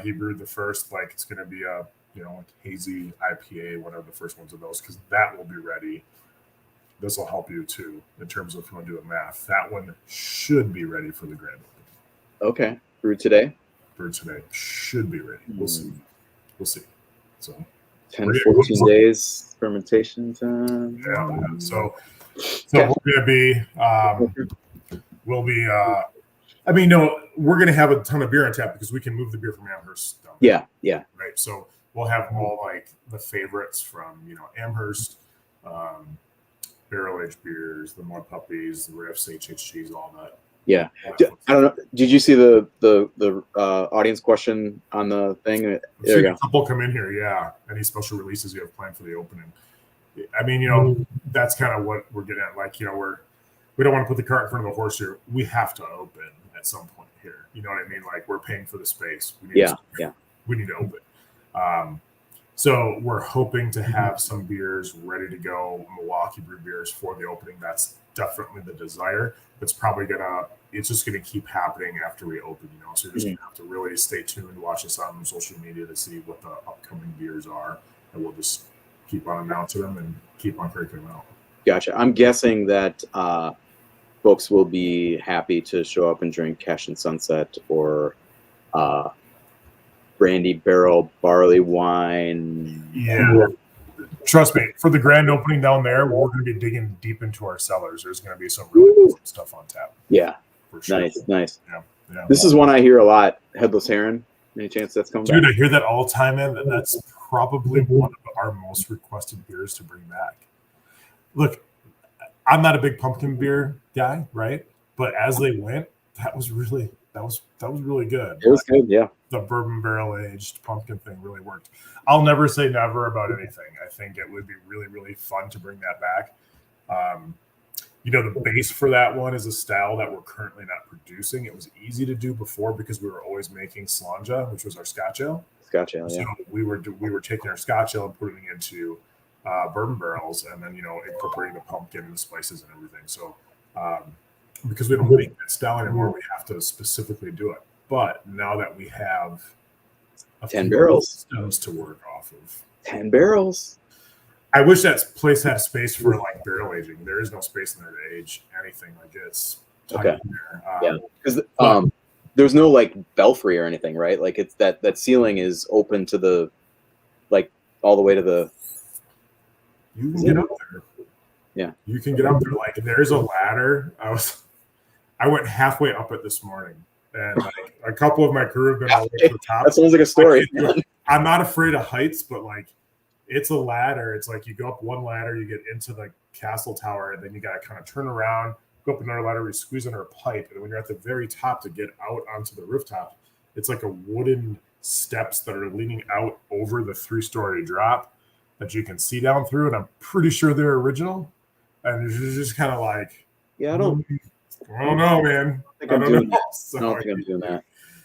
He brewed the first, it's going to be a, hazy IPA, one of the first ones of those, because that will be ready. This will help you too, in terms of if you want to do a math. That one should be ready for the grand opening. Okay. Brewed today? Brewed today. Should be ready. We'll see. So 10, 14 days fermentation time. Yeah. So we're going to be, we're going to have a ton of beer on tap because we can move the beer from Amherst down there. Yeah. Right. So we'll have all the favorites from, Amherst, barrel-aged beers, the mud puppies, the riffs, HHGs, all that. Yeah. I don't know. Did you see the audience question on the thing? There you go. A couple come in here. Yeah. Any special releases you have planned for the opening? That's kind of what we're getting at. We don't want to put the cart in front of the horse here. We have to open at some point here. You know what I mean? We're paying for the space. We need to open. So we're hoping to have some beers ready to go, Milwaukee brew beers for the opening. That's definitely the desire. It's just gonna keep happening after we open, So you're just gonna have to really stay tuned, watch us on social media to see what the upcoming beers are, and we'll just keep on announcing them and keep on cranking them out. Gotcha. I'm guessing that folks will be happy to show up and drink Cash and Sunset or brandy barrel barley wine. Yeah. Trust me, for the grand opening down there, we're going to be digging deep into our cellars. There's going to be some really cool stuff on tap. Yeah. For sure. Nice. Yeah. This is one I hear a lot. Headless Heron. Any chance that's coming Dude, back? I hear that all the time, man. And that's probably one of our most requested beers to bring back. Look, I'm not a big pumpkin beer guy, right? But as they went, that was really good. It was good, yeah. The bourbon barrel aged pumpkin thing really worked. I'll never say never about anything. I think it would be really, really fun to bring that back. The base for that one is a style that we're currently not producing. It was easy to do before because we were always making Slanja, which was our Scotch ale. Scotch ale, yeah. So we were taking our Scotch ale and putting it into bourbon barrels, and then incorporating the pumpkin and the spices and everything. So because we don't make that style anymore, we have to specifically do it. But now that we have 10 barrels systems to work off of, 10 barrels. I wish that place had space for like barrel aging. There is no space in there to age anything. Like it's tiny Okay. in there. Yeah, because there's no like belfry or anything, right? Like it's that ceiling is open to the, like all the way to the. You can get up there. Yeah, you can get up there. Like there's a ladder. I went halfway up it this morning, and like a couple of my crew have been all the way to the top. That sounds like a story. I'm not afraid of heights, but like it's a ladder. It's like you go up one ladder, you get into the castle tower, and then you got to kind of turn around, go up another ladder, you squeeze under a pipe, and when you're at the very top to get out onto the rooftop, it's like a wooden steps that are leaning out over the 3-story drop that you can see down through, and I'm pretty sure they're original. And it's just kind of like, Yeah, I don't know, man. I don't think So, I'm doing that.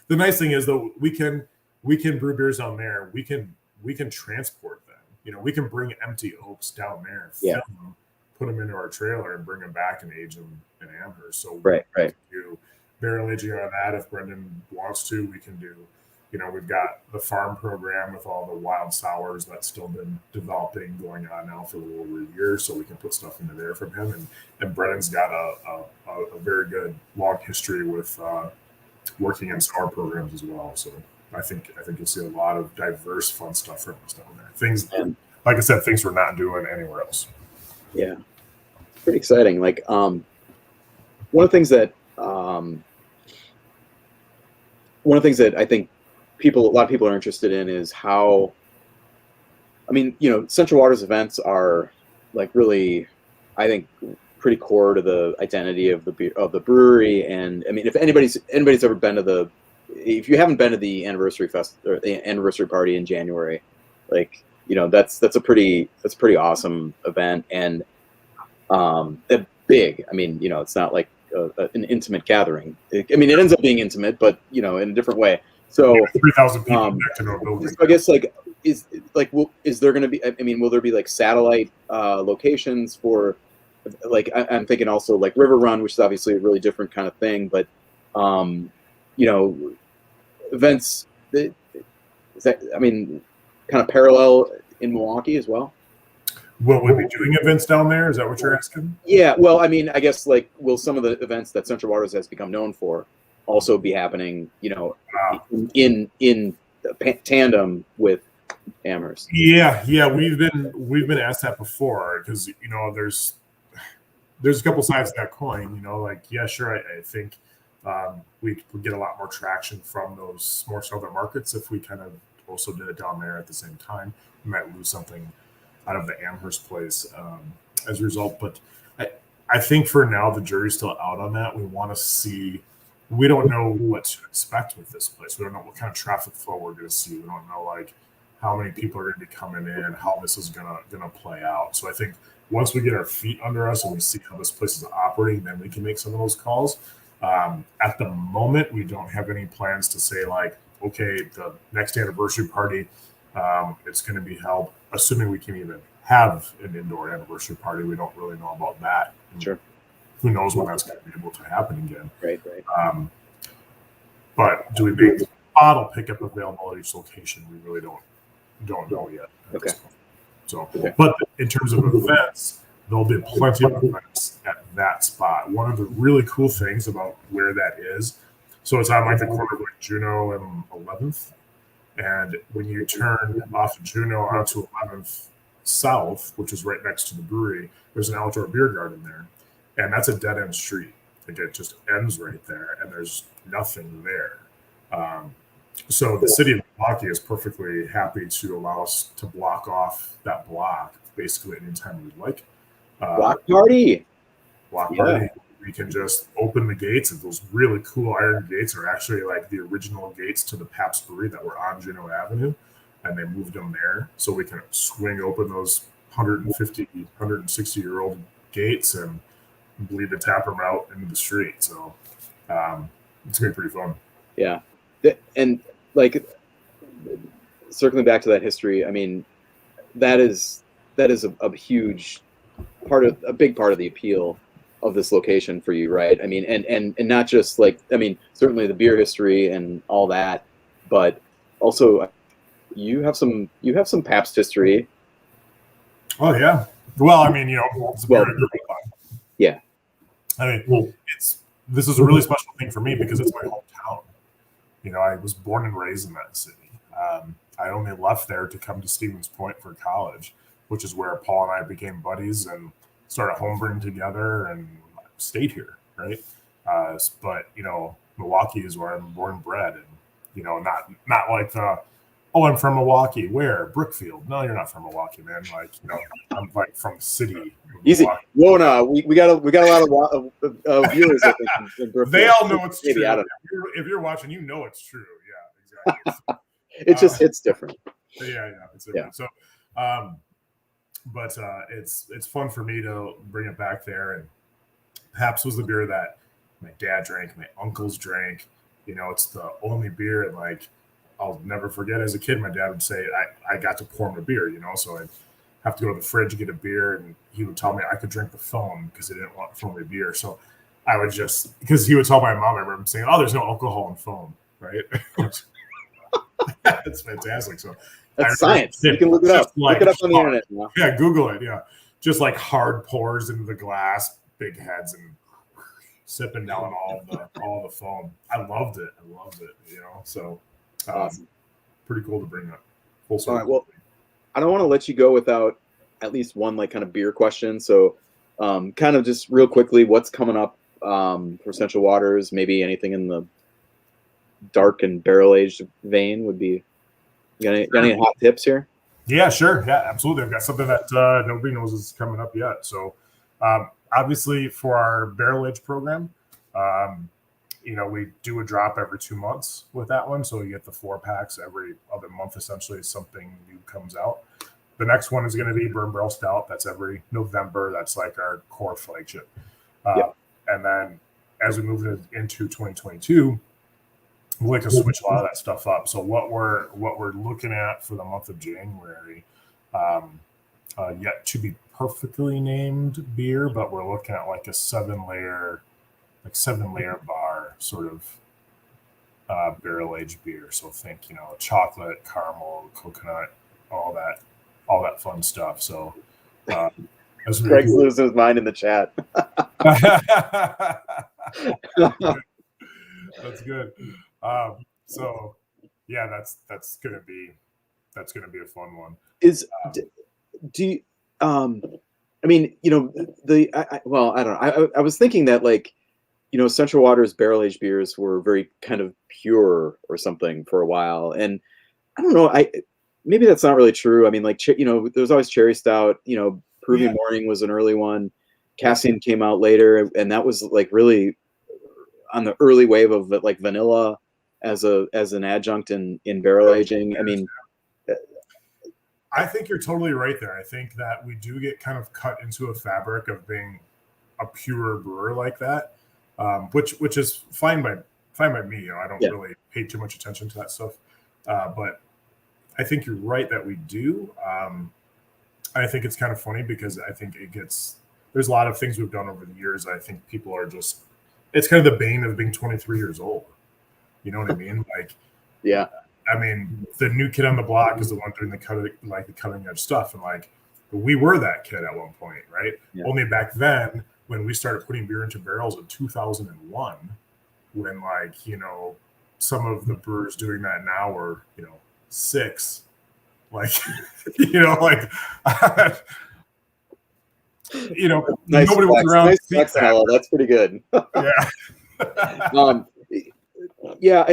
the nice thing is though, we can brew beers down there. We can transport them. We can bring empty oaks down there, fill them, put them into our trailer, and bring them back and age them in Amherst. So Right. we can do barrel aging on that if Brendan wants to. We can do. We've got the farm program with all the wild sours that's still been developing, going on now for a little over a year, so we can put stuff into there from him. And Brendan's got a very good long history with working in sour programs as well. So I think you'll see a lot of diverse, fun stuff from us down there. Things, like I said, things we're not doing anywhere else. Yeah, pretty exciting. Like one of the things that I think a lot of people are interested in is how. I mean, Central Waters events are like really, I think, pretty core to the identity of the brewery. And I mean, if anybody's ever been to if you haven't been to the anniversary fest or the anniversary party in January, like that's a pretty awesome event, and they're big. I mean, it's not like an intimate gathering. It ends up being intimate, but in a different way. So 3,000 people back to no building. So I guess is there going to be? I mean, will there be like satellite locations for? Like I'm thinking also like River Run, which is obviously a really different kind of thing, but events that kind of parallel in Milwaukee as well. Will we be doing events down there? Is that what you're asking? Yeah. Well, I mean, I guess like will some of the events that Central Waters has become known for also be happening, in tandem with Amherst? Yeah. We've been asked that before because there's a couple sides to that coin. Sure, I think we would get a lot more traction from those more southern markets if we kind of also did it down there at the same time. We might lose something out of the Amherst place as a result. But I think for now, the jury's still out on that. We want to see. We don't know what to expect with this place. We don't know what kind of traffic flow we're going to see. We don't know like how many people are going to be coming in, how this is going to play out. So I think once we get our feet under us and we see how this place is operating, then we can make some of those calls. At the moment, we don't have any plans to say like, okay, the next anniversary party, it's going to be held, assuming we can even have an indoor anniversary party. We don't really know about that. Sure. Who knows when that's going to be able to happen again. Right. But do we make bottle pickup available at each location? We really don't know yet. Okay. So, but in terms of events, there'll be plenty of events at that spot. One of the really cool things about where that is, so it's on like the corner of like Juneau and 11th. And when you turn off of Juneau onto 11th South, which is right next to the brewery, there's an outdoor beer garden there. And that's a dead end street. Like it just ends right there, and there's nothing there. So the city of Milwaukee is perfectly happy to allow us to block off that block basically anytime we'd like. Block party. Block party. We can just open the gates, and those really cool iron gates are actually like the original gates to the Pabst Brewery that were on Juneau Avenue, and they moved them there. So we can swing open those 150, 160-year-old gates and bleed the taproom out into the street. So it's going to be pretty fun. Yeah. And like circling back to that history, I mean, that is a huge part of a big part of the appeal of this location for you, right? I mean, and not just like, I mean, certainly the beer history and all that, but also you have some Pabst history. Oh yeah. Well, I mean, you know, it's yeah. I mean, this is a really special thing for me because it's my hometown. You know, I was born and raised in that city. I only left there to come to Stevens Point for college, which is where Paul and I became buddies and started homebrewing together and stayed here, right? But you know, Milwaukee is where I'm born and bred, and you know, not like the, oh, I'm from Milwaukee. Where? Brookfield. No, you're not from Milwaukee, man. Like, you know, I'm like from the city. Easy. Whoa, no, we got a lot of viewers. I think, in Brookfield. They all know it's Maybe true. If you're watching, you know it's true. Yeah, exactly. It's just it's different. Yeah, it's different. Yeah. So, it's fun for me to bring it back there. And Pabst was the beer that my dad drank, my uncles drank. You know, it's the only beer, and like, I'll never forget as a kid, my dad would say, I got to pour him a beer, you know, so I'd have to go to the fridge to get a beer, and he would tell me I could drink the foam because he didn't want foamy beer. So I would just, because he would tell my mom, I remember him saying, oh, there's no alcohol in foam, right? That's fantastic. So that's science. You can look it up. Look it up on the internet now. Yeah, Google it. Yeah. Just like hard pours into the glass, big heads, and sipping down all the foam. I loved it. You know, so awesome. Pretty cool to bring that full circle. All right, well, I don't want to let you go without at least one like kind of beer question. So kind of just real quickly, what's coming up for Central Waters? Maybe anything in the dark and barrel-aged vein would be. Got any hot tips here? Yeah, sure. Yeah, absolutely. I've got something that nobody knows is coming up yet. So obviously for our barrel-aged program, you know, we do a drop every 2 months with that one. So you get the 4-packs every other month, essentially, something new comes out. The next one is going to be Burn Barrel Stout. That's every November. That's like our core flagship. And then as we move into 2022, we'll like to switch a lot of that stuff up. So what we're looking at for the month of January, yet to be perfectly named beer, but we're looking at like a 7-layer bar sort of barrel aged beer. So think, you know, chocolate, caramel, coconut, all that fun stuff. So Greg's losing his mind in the chat. That's good. So yeah, that's gonna be a fun one. Do you, I mean, you know, I don't know. I was thinking that, like, you know, Central Waters barrel aged beers were very kind of pure or something for a while, and I don't know. Maybe that's not really true. I mean, like, you know, there's always Cherry Stout. You know, Peruvian Morning was an early one. Cassian came out later, and that was like really on the early wave of like vanilla as an adjunct in barrel aging. I mean, I think you're totally right there. I think that we do get kind of cut into a fabric of being a pure brewer like that, which is fine by me. You know, I don't really pay too much attention to that stuff, but I think you're right that we do. I think it's kind of funny because I think there's a lot of things we've done over the years. I think people are just, it's kind of the bane of being 23 years old. You know what I mean? Like, yeah. I mean, the new kid on the block is the one doing the cutting edge stuff. And like, we were that kid at one point, right? Yeah. Only back then, when we started putting beer into barrels in 2001, when like, you know, some of the brewers doing that now were, you know, 6. Like, you know, like, you know, Nice nobody was flex. around. Nice to see flex, that. Anello. That's pretty good. Yeah. Yeah,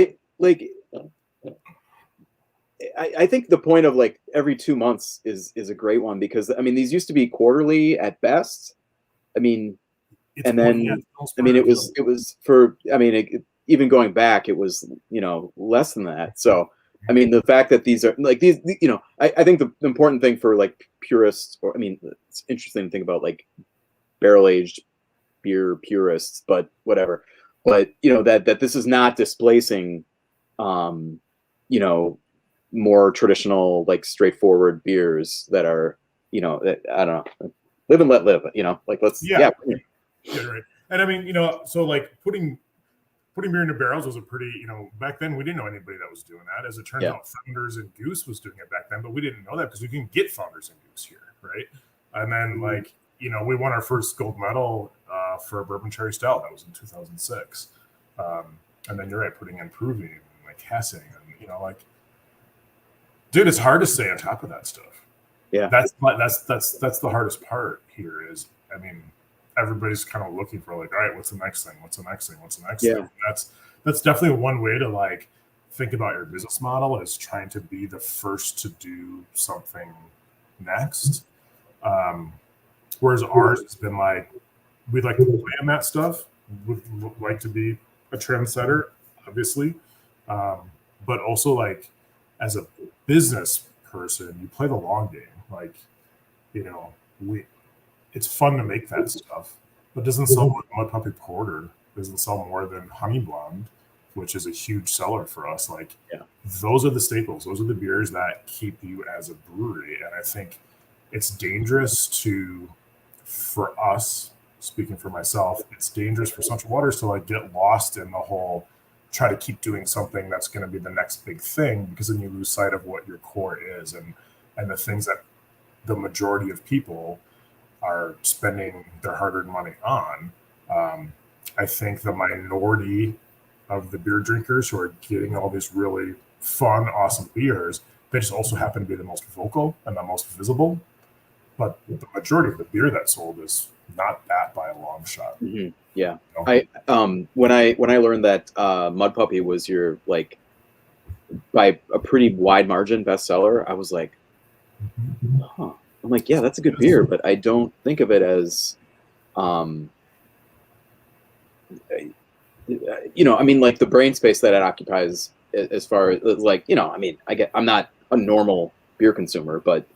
I think the point of like every 2 months is a great one, because I mean these used to be quarterly at best. I mean, It's and then it was for, I mean, even going back, it was, you know, less than that. So I mean, the fact that these are like these, you know, I think the important thing for like purists, or I mean, it's interesting to think about like barrel aged beer purists, but whatever. But you know that this is not displacing, you know, more traditional, like straightforward beers that are, you know, that, I don't know, live and let live, you know, like let's yeah, right. And I mean, you know, so like putting beer into barrels was a pretty, you know, back then we didn't know anybody that was doing that. As it turns out, Founders and Goose was doing it back then, but we didn't know that because we couldn't get Founders and Goose here, right? And then like, you know, we won our first gold medal for a bourbon cherry stout. That was in 2006. And then you're right, putting in proving and like Hessing, and you know, like, dude, it's hard to stay on top of that stuff. Yeah, that's the hardest part here. Is, I mean, everybody's kind of looking for like, all right, what's the next thing? What's the next thing? What's the next thing? That's definitely one way to like think about your business model, is trying to be the first to do something next. Whereas ours has been like, we'd like to play on that stuff. Would like to be a trendsetter, obviously, but also like as a business person, you play the long game. Like, you know, it's fun to make that stuff, but it doesn't sell more than Mud Puppy Porter. It doesn't sell more than Honey Blonde, which is a huge seller for us. Like, those are the staples. Those are the beers that keep you as a brewery. And I think it's dangerous for us, speaking for myself, it's dangerous for Central Waters to like get lost in the whole try to keep doing something that's going to be the next big thing, because then you lose sight of what your core is and the things that the majority of people are spending their hard-earned money on. I think the minority of the beer drinkers who are getting all these really fun, awesome beers, they just also happen to be the most vocal and the most visible. But the majority of the beer that's sold is not that by a long shot. Mm-hmm. Yeah. You know? When I learned that Mud Puppy was your, like, by a pretty wide margin bestseller, I was like, huh. I'm like, yeah, that's a good beer, but I don't think of it as, you know, I mean, like the brain space that it occupies, as far as like, you know, I mean, I'm not a normal beer consumer, but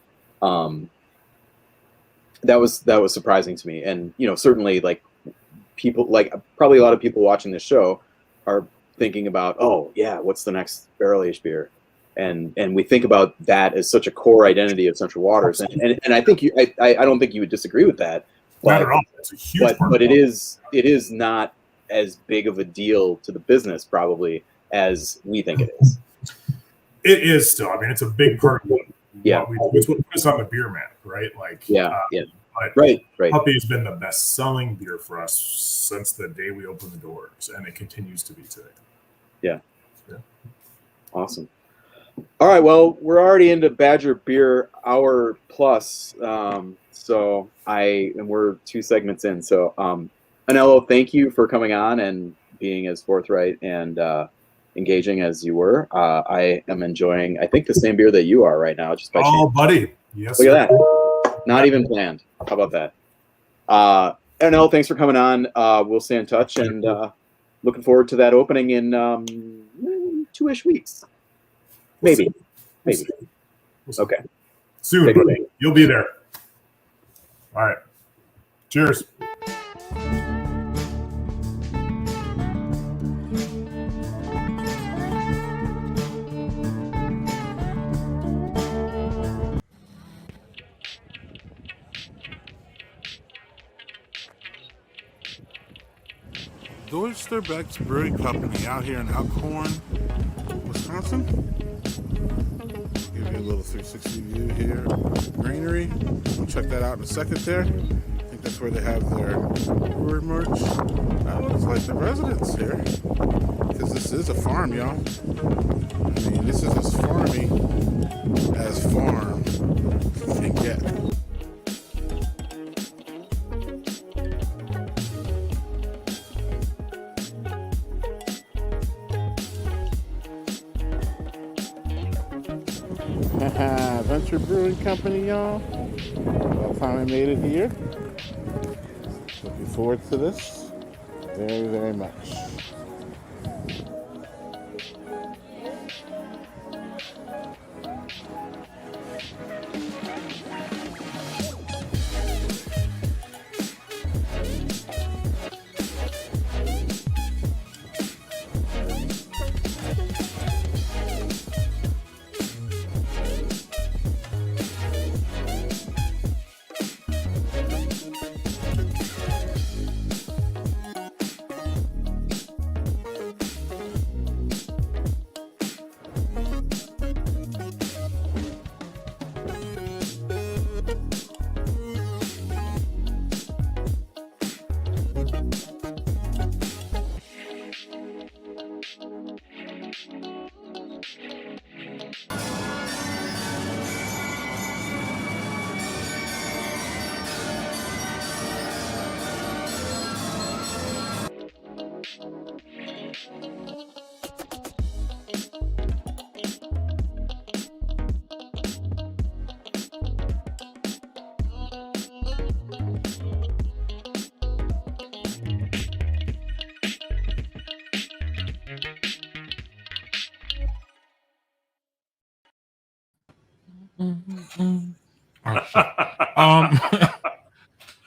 that was surprising to me. And, you know, certainly like people, like probably a lot of people watching this show are thinking about, oh yeah, what's the next barrel aged beer? And we think about that as such a core identity of Central Waters. And I think I don't think you would disagree with that. Not at all. It's a huge part. But it is not as big of a deal to the business probably as we think it is. It is still. I mean, it's a big part of it's what puts us on the beer map, right? Like, right. Puppy has been the best-selling beer for us since the day we opened the doors, and it continues to be today. Yeah. Awesome. All right. Well, we're already into Badger Beer Hour Plus, so we're 2 segments in. So, Anello, thank you for coming on and being as forthright and engaging as you were. I am enjoying, I think, the same beer that you are right now. Just by chance. Buddy. Yes. Look at that. Not even planned. How about that? Anello, thanks for coming on. We'll stay in touch, and looking forward to that opening in 2-ish weeks. Maybe. We'll see. Okay. Soon, buddy. You'll be there. All right. Cheers. Deutscher Brewing Company out here in Elkhorn, Wisconsin. Give you a little 360 view here. Greenery. We'll check that out in a second there. I think that's where they have their brewery merch. That looks like the residence here. Because because this is a farm, y'all. I mean, this is as farmy as farm can get. Venture Brewing Company, y'all. Well, finally made it here. Looking forward to this very, very much.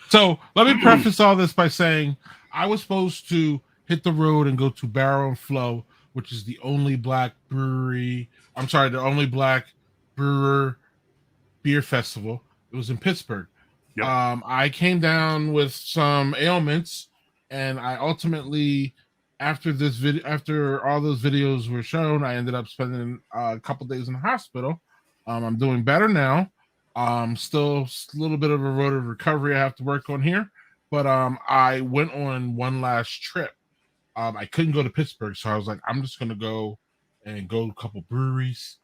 So let me preface all this by saying I was supposed to hit the road and go to Barrel and Flow, which is the only black brewery. I'm sorry, the only black brewer beer festival. It was in Pittsburgh. Yep. I came down with some ailments, and I ultimately, after all those videos were shown, I ended up spending a couple days in the hospital. I'm doing better now. Still a little bit of a road of recovery I have to work on here, but I went on one last trip. I couldn't go to Pittsburgh, so I was like, I'm just gonna go to a couple breweries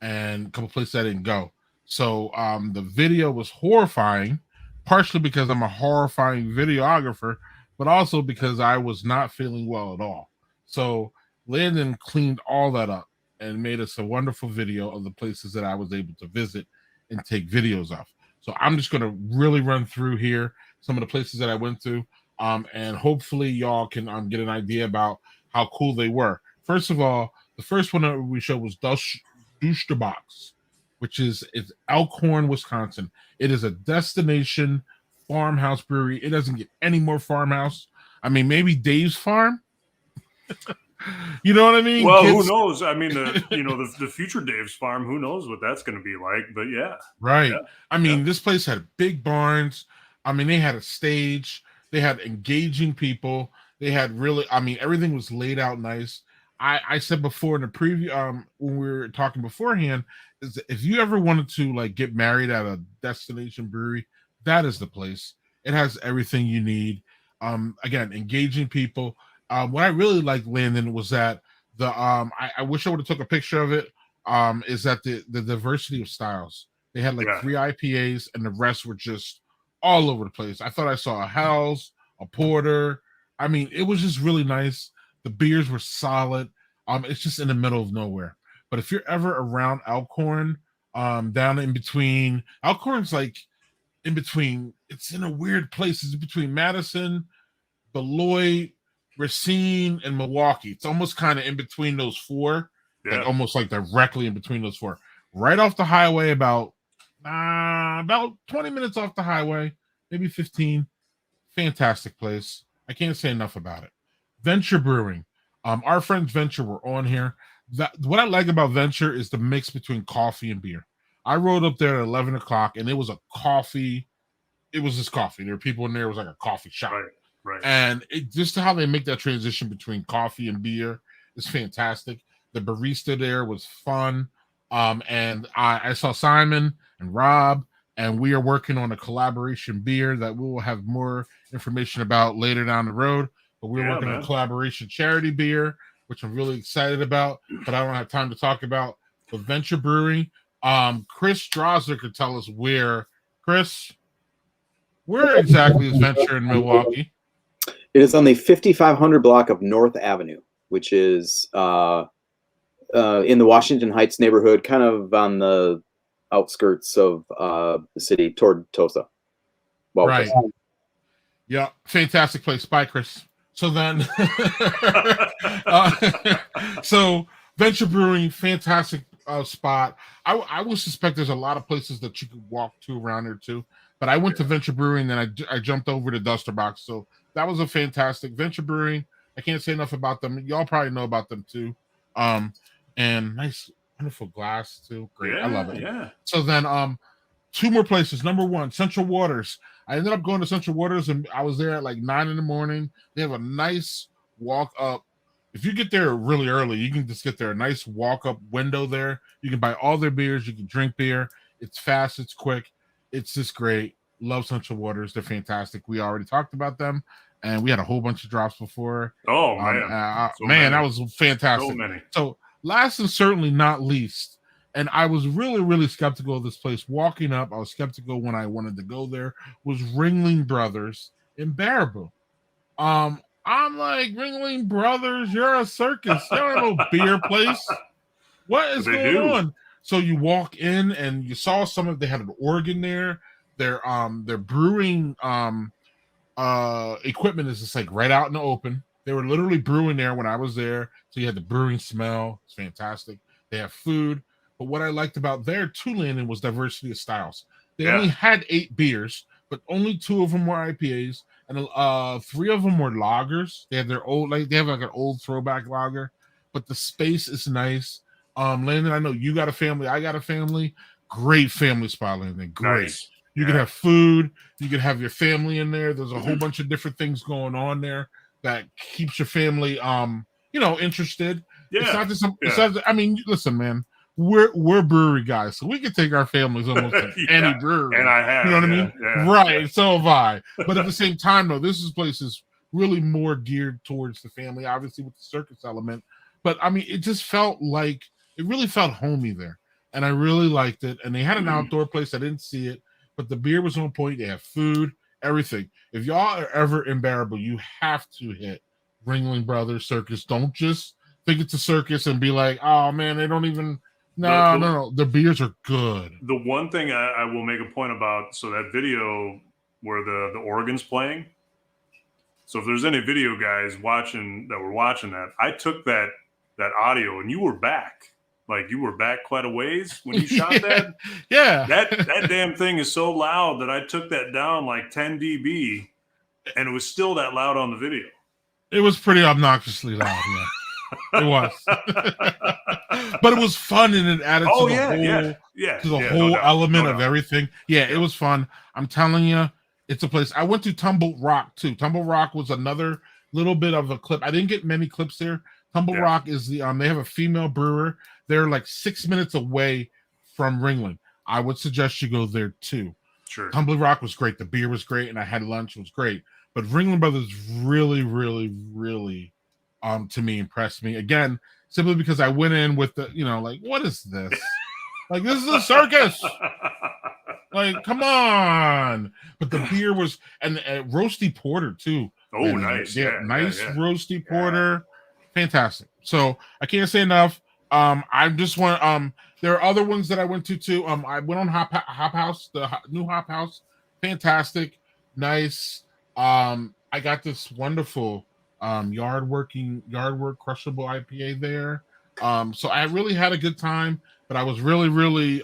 and a couple places I didn't go. So the video was horrifying, partially because I'm a horrifying videographer, but also because I was not feeling well at all. So Landon cleaned all that up and made us a wonderful video of the places that I was able to visit and take videos of. So I'm just going to really run through here some of the places that I went to, and hopefully y'all can get an idea about how cool they were. First of all, the first one that we showed was Dusterbox, which is Elkhorn, Wisconsin. It is a destination farmhouse brewery. It doesn't get any more farmhouse. I mean, maybe Dave's Farm. You know what I mean? Well, who knows? I mean, the future Dave's Farm, who knows what that's going to be like, but yeah. Right. Yeah. I mean, this place had big barns. I mean, they had a stage. They had engaging people. They had really, I mean, everything was laid out nice. I said before in the preview, when we were talking beforehand, is that if you ever wanted to like get married at a destination brewery, that is the place. It has everything you need. Again, engaging people. What I really liked, Landon, was that I wish I would have took a picture of it. Is that the diversity of styles. They had like 3 IPAs and the rest were just all over the place. I thought I saw a Hell's, a Porter. I mean, it was just really nice. The beers were solid. It's just in the middle of nowhere. But if you're ever around Elkhorn, down in between, Elkhorn's like in between. It's in a weird place. It's between Madison, Beloit, Racine, and Milwaukee. It's almost kind of in between those four, like almost like directly in between those four. Right off the highway, about 20 minutes off the highway, maybe 15. Fantastic place. I can't say enough about it. Venture Brewing. Our friends Venture were on here. What I like about Venture is the mix between coffee and beer. I rode up there at 11 o'clock, and it was a coffee. It was just coffee. There were people in there. It was like a coffee shop. Right. And just how they make that transition between coffee and beer is fantastic. The barista there was fun. And I saw Simon and Rob, and we are working on a collaboration beer that we will have more information about later down the road. But we're working on a collaboration charity beer, which I'm really excited about, but I don't have time to talk about. But Venture Brewing, Chris Strasser could tell us where. Chris, where exactly is Venture in Milwaukee? It is on the 5500 block of North Avenue, which is in the Washington Heights neighborhood, kind of on the outskirts of the city toward Tosa. Right. Yeah, fantastic place. Bye, Chris. So then, so Venture Brewing, fantastic spot. I would suspect there's a lot of places that you could walk to around here too. But I went to Venture Brewing, then I jumped over to Duster Box. So that was a fantastic Venture Brewing. I can't say enough about them. Y'all probably know about them too. And nice, wonderful glass too. Great, I love it. Yeah. So then, two more places. Number one, Central Waters. I ended up going to Central Waters, and I was there at like 9 a.m. They have a nice walk up. If you get there really early, you can just get there. A nice walk up window there. You can buy all their beers. You can drink beer. It's fast. It's quick. It's just great. Love Central Waters. They're fantastic. We already talked about them, and we had a whole bunch of drops before. Oh man, that was fantastic. So many. So last and certainly not least. And I was really, really skeptical of this place. Walking up, I was skeptical when I wanted to go there, was Ringling Brothers in Baraboo. I'm like, Ringling Brothers, you're a circus. You're no beer place. What is going on? So you walk in and you saw they had an organ there. Their brewing equipment is just like right out in the open. They were literally brewing there when I was there. So you had the brewing smell. It's fantastic. They have food. But what I liked about their Landon was diversity of styles. They only had 8 beers, but only 2 of them were IPAs, and 3 of them were lagers. They had their old, they have like an old throwback lager, but the space is nice. Landon, I know you got a family, I got a family. Great family spot, Landon. Great. Nice. You can have food. You can have your family in there. There's a whole bunch of different things going on there that keeps your family, interested. Yeah. It's not just it's not, I mean, listen, man. We're brewery guys, so we can take our families almost to any brewery. And I have, you know what I mean? Yeah. Right. So have I. But at the same time, though, this place is really more geared towards the family, obviously with the circus element. But I mean, it just felt like it really felt homey there, and I really liked it. And they had an outdoor place. I didn't see it, but the beer was on point. They have food, everything. If y'all are ever in Baraboo, you have to hit Ringling Brothers Circus. Don't just think it's a circus and be like, oh man, they don't even. No. The beers are good. The one thing I will make a point about, so that video where the organ's playing. So if there's any video guys watching that, I took that audio and you were back. Like you were back quite a ways when you shot that. Yeah. That damn thing is so loud that I took that down like 10 dB and it was still that loud on the video. It was pretty obnoxiously loud, yeah. It was, but it was fun and it added to the whole element of everything. Yeah, it was fun. I'm telling you, it's a place. I went to Tumble Rock too. Tumble Rock was another little bit of a clip. I didn't get many clips there. Tumble Rock is they have a female brewer. They're like 6 minutes away from Ringling. I would suggest you go there too. Sure. Tumble Rock was great. The beer was great, and I had lunch. It was great. But Ringling Brothers really, really, really. To me, impressed me again, simply because I went in with the, like, what is this? Like, this is a circus. Like, come on. But the beer was, and roasty porter too. Oh, and, nice. Nice roasty porter. Fantastic. So I can't say enough. I just want, there are other ones that I went to too. I went on Hop House, the new Hop House. Fantastic. Nice. I got this wonderful yard work crushable IPA there. So I really had a good time, but I was really, really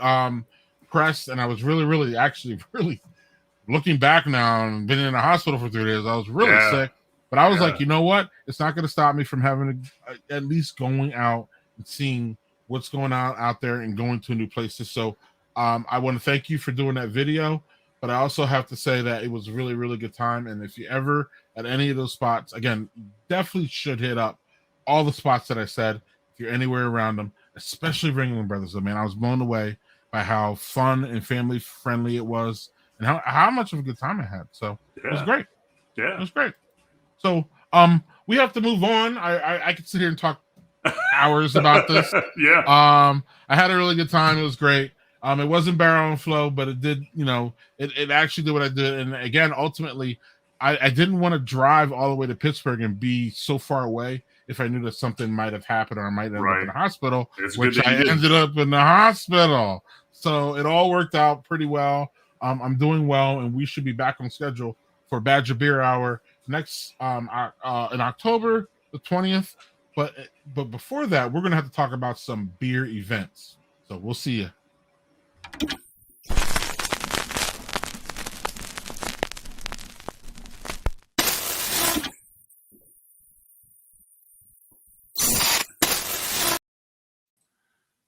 pressed, and I was really, really looking back now and been in the hospital for 3 days. I was really sick, but I was like, you know what? It's not going to stop me from having at least going out and seeing what's going on out there and going to new places. So I want to thank you for doing that video, but I also have to say that it was a really, really good time. And if you ever at any of those spots, again, definitely should hit up all the spots that I said. If you're anywhere around them, especially Ringling Brothers, I mean, I was blown away by how fun and family friendly it was, and how much of a good time I had. So it was great. Yeah, it was great. So we have to move on. I could sit here and talk hours about this. Yeah. I had a really good time. It was great. It wasn't barrel and flow, but it did, it actually did what I did. And again, ultimately, I didn't want to drive all the way to Pittsburgh and be so far away if I knew that something might have happened or I might end up in the hospital, which I ended up in the hospital. So it all worked out pretty well. I'm doing well, and we should be back on schedule for Badger Beer Hour next in October the 20th. But before that, we're gonna have to talk about some beer events. So we'll see you.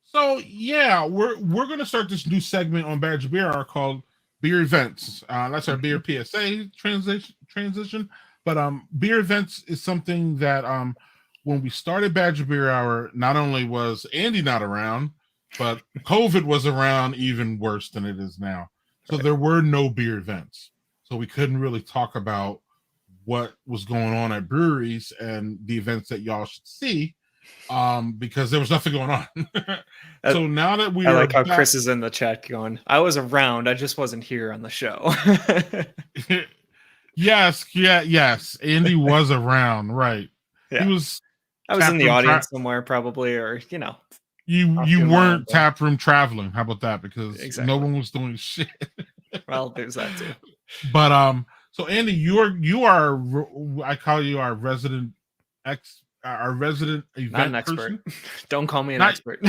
So yeah, we're gonna start this new segment on Badger Beer Hour called Beer Events. That's our beer PSA transition. But beer events is something that when we started Badger Beer Hour, not only was Andy not around, but COVID was around even worse than it is now. So there were no beer events. So we couldn't really talk about what was going on at breweries and the events that y'all should see. Because there was nothing going on. So now that we I are like how back, Chris is in the chat going, I was around, I just wasn't here on the show. yes. Andy was around, right? Yeah. He was. I was in the audience somewhere, probably, or you weren't taproom traveling. How about that? Because no one was doing shit. Well, there's that too. But so Andy, you are I call you our resident our resident event not an expert. person. Don't call me an expert.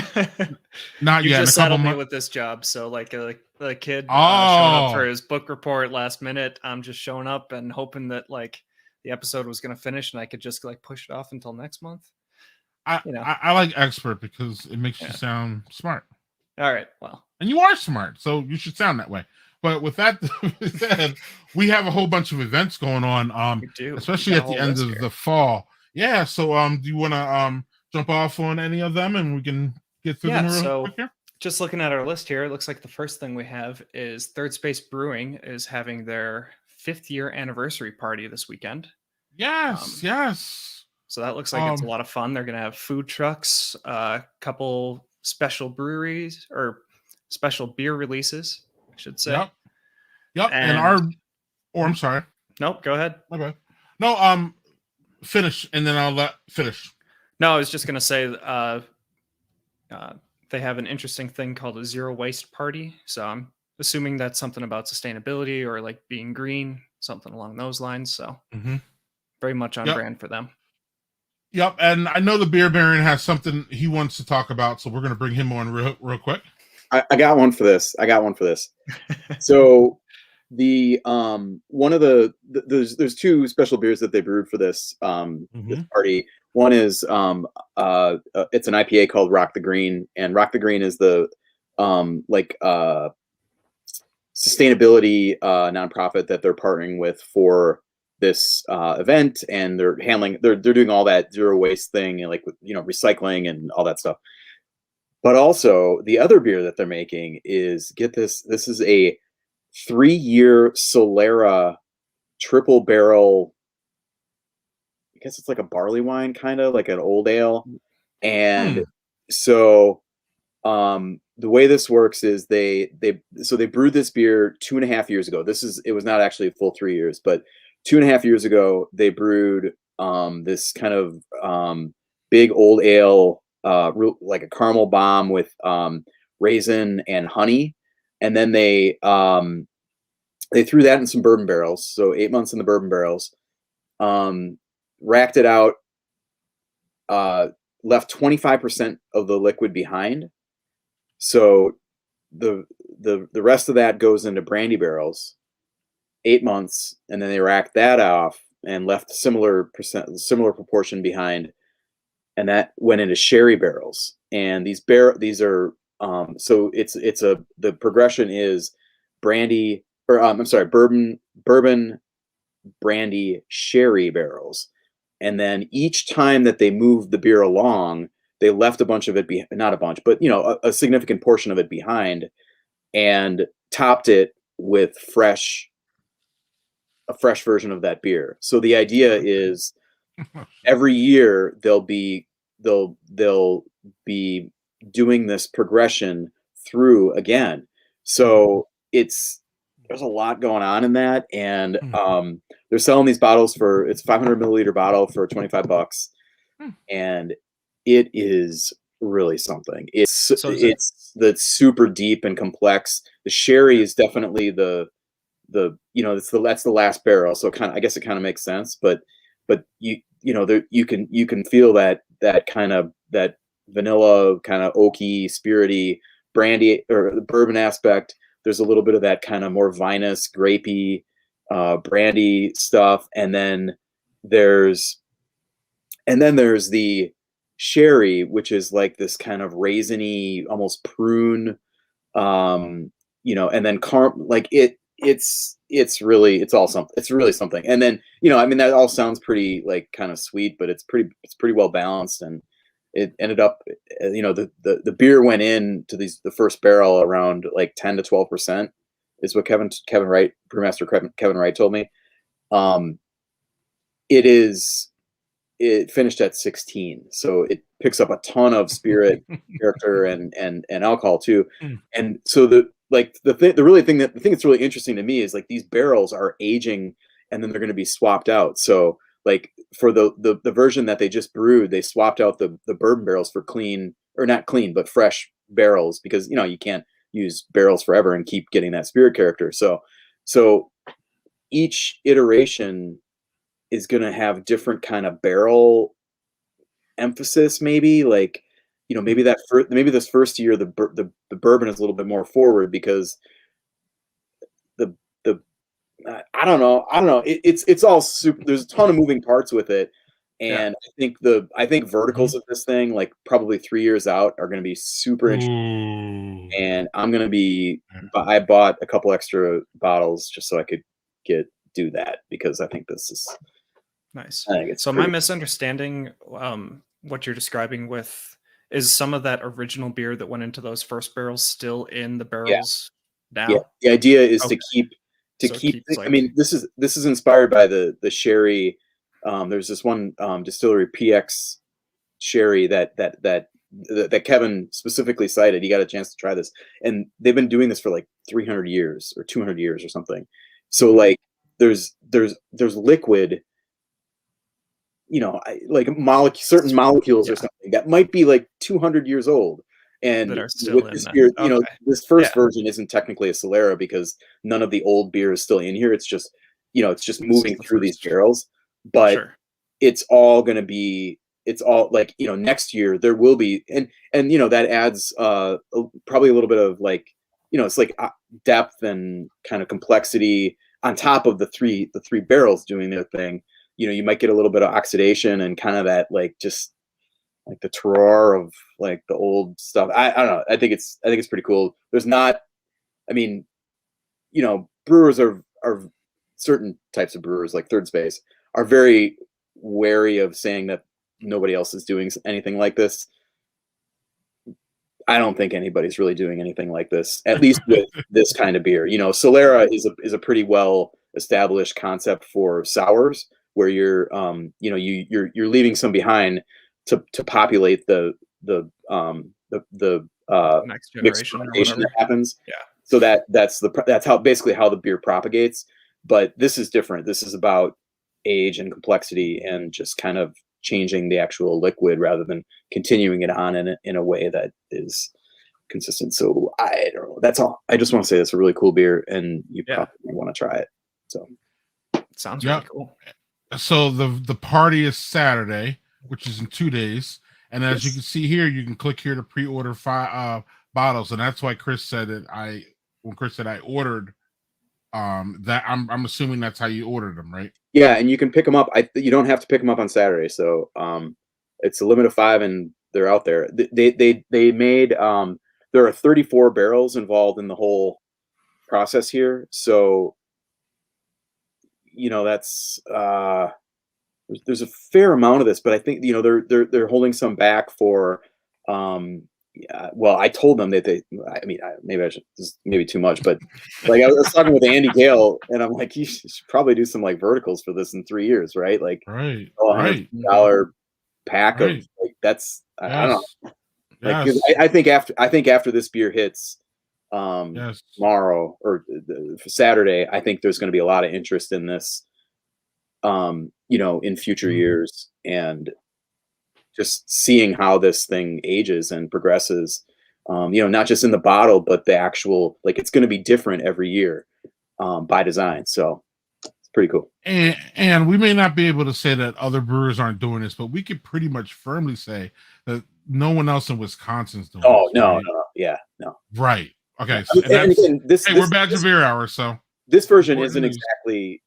Not you yet. Just saddled me with this job. So like a kid showing up for his book report last minute. I'm just showing up and hoping that like the episode was going to finish and I could just like push it off until next month. I like expert because it makes you sound smart. All right. Well, and you are smart, so you should sound that way. But with that said, we have a whole bunch of events going on. we do. Especially at the end of the fall. Yeah. So do you want to jump off on any of them and we can get through them real quick here? Just looking at our list here, it looks like the first thing we have is Third Space Brewing is having their 5th year anniversary party this weekend. Yes. So that looks like it's a lot of fun. They're going to have food trucks, a couple special breweries or special beer releases, I should say. Yep. And I'm sorry. Nope. Go ahead. Okay. No, finish and then I'll let finish. No, I was just going to say they have an interesting thing called a zero waste party. So I'm assuming that's something about sustainability or like being green, something along those lines. So very much on brand for them. Yep, and I know the beer baron has something he wants to talk about, so we're going to bring him on real quick. I got one for this. So the one of there's 2 special beers that they brewed for this this party. One is it's an IPA called Rock the Green, and Rock the Green is the sustainability nonprofit that they're partnering with for this event, and they're doing all that zero waste thing and like recycling and all that stuff. But also the other beer that they're making is, get this is a 3-year Solera triple barrel. I guess it's like a barley wine, kind of like an old ale. And so the way this works is they brewed this beer 2.5 years ago. It was not actually a full 3 years, but 2.5 years ago, they brewed this kind of big old ale, like a caramel bomb with raisin and honey, and then they threw that in some bourbon barrels. So 8 months in the bourbon barrels, racked it out, left 25% of the liquid behind. So the rest of that goes into brandy barrels. 8 months, and then they racked that off and left similar proportion behind, and that went into sherry barrels. And these are so the progression is brandy, or bourbon, brandy, sherry barrels, and then each time that they moved the beer along, they left a bunch of it not a bunch, but a significant portion of it behind, and topped it with a fresh version of that beer. So the idea is every year they'll be they'll be doing this progression through again. So there's a lot going on in that, and they're selling these bottles it's 500 milliliter bottle for $25, and it is really something. It's that's super deep and complex. The sherry is definitely that's the last barrel, so I guess it kind of makes sense. But you can feel that kind of that vanilla kind of oaky, spirity, brandy or the bourbon aspect. There's a little bit of that kind of more vinous, grapey, brandy stuff, and then there's the sherry, which is like this kind of raisiny, almost prune, and then it's really something. And then that all sounds pretty like kind of sweet, but it's pretty well balanced, and it ended up, the beer went into the first barrel around like 10 to 12% is what Kevin Wright, brewmaster Kevin Wright told me. It finished at 16, so it picks up a ton of spirit, character, and alcohol too. And so the thing that's really interesting to me is like these barrels are aging, and then they're going to be swapped out. So like for the version that they just brewed, they swapped out the bourbon barrels for not clean, but fresh barrels, because you can't use barrels forever and keep getting that spirit character. So each iteration is going to have different kind of barrel emphasis, maybe like, maybe this first year, the bourbon is a little bit more forward because I don't know. It's all super, there's a ton of moving parts with it. And I think verticals of this thing, like probably 3 years out, are going to be super interesting. And I bought a couple extra bottles just so I could do that, because I think this is nice. I think it's so. My misunderstanding, what you're describing is some of that original beer that went into those first barrels still in the barrels now. Yeah, the idea is to keep. Like, I mean, this is inspired by the sherry. There's this one distillery, PX Sherry, that Kevin specifically cited. He got a chance to try this, and they've been doing this for like 300 years or 200 years or something. So like there's liquid, like certain molecules or something that might be like 200 years old. And that are still with this beer, this first version isn't technically a Solera because none of the old beer is still in here. It's just, moving through these barrels. But it's all going to be, it's all like, next year there will be, and that adds probably a little bit of like, it's like depth and kind of complexity on top of the three barrels doing their thing. You might get a little bit of oxidation and kind of that, like, just like the terroir of like the old stuff. I don't know. I think it's pretty cool. There's not, I mean, brewers are certain types of brewers, like Third Space, are very wary of saying that nobody else is doing anything like this. I don't think anybody's really doing anything like this, at least with this kind of beer. Solera is a pretty well established concept for sours, where you're leaving some behind to populate the next mixed generation fermentation that happens. Yeah. So that's how basically how the beer propagates. But this is different. This is about age and complexity and just kind of changing the actual liquid rather than continuing it on in a way that is consistent. So I don't know. That's all. I just want to say it's a really cool beer, and you probably want to try it. So sounds really cool. So the party is Saturday, which is in 2 days, and as you can see here, you can click here to pre-order 5 bottles, and that's why Chris said that when Chris said I ordered that, I'm assuming that's how you ordered them, right? Yeah, and you can pick them up. You don't have to pick them up on Saturday, so it's a limit of 5, and they're out there. They made there are 34 barrels involved in the whole process here, so that's there's a fair amount of this, but I think they're holding some back for well, I told them that maybe I should, this is maybe too much, but like I was talking with Andy Gale, and I'm like, you should probably do some like verticals for this in 3 years, right? Like right, $100 pack of like that's I don't know. Yes. Like, Yes. 'cause I think after this beer hits Yes. tomorrow or for Saturday, I think there's going to be a lot of interest in this, in future Mhm. years, and just seeing how this thing ages and progresses. Not just in the bottle, but the actual, like, it's going to be different every year by design. So it's pretty cool. And we may not be able to say that other brewers aren't doing this, but we could pretty much firmly say that no one else in Wisconsin's doing Oh, this. no, Right? no, yeah, no. Right. Okay. I mean, And and that's again, hey, we're Badger Beer Hour, so this version important isn't news. exactly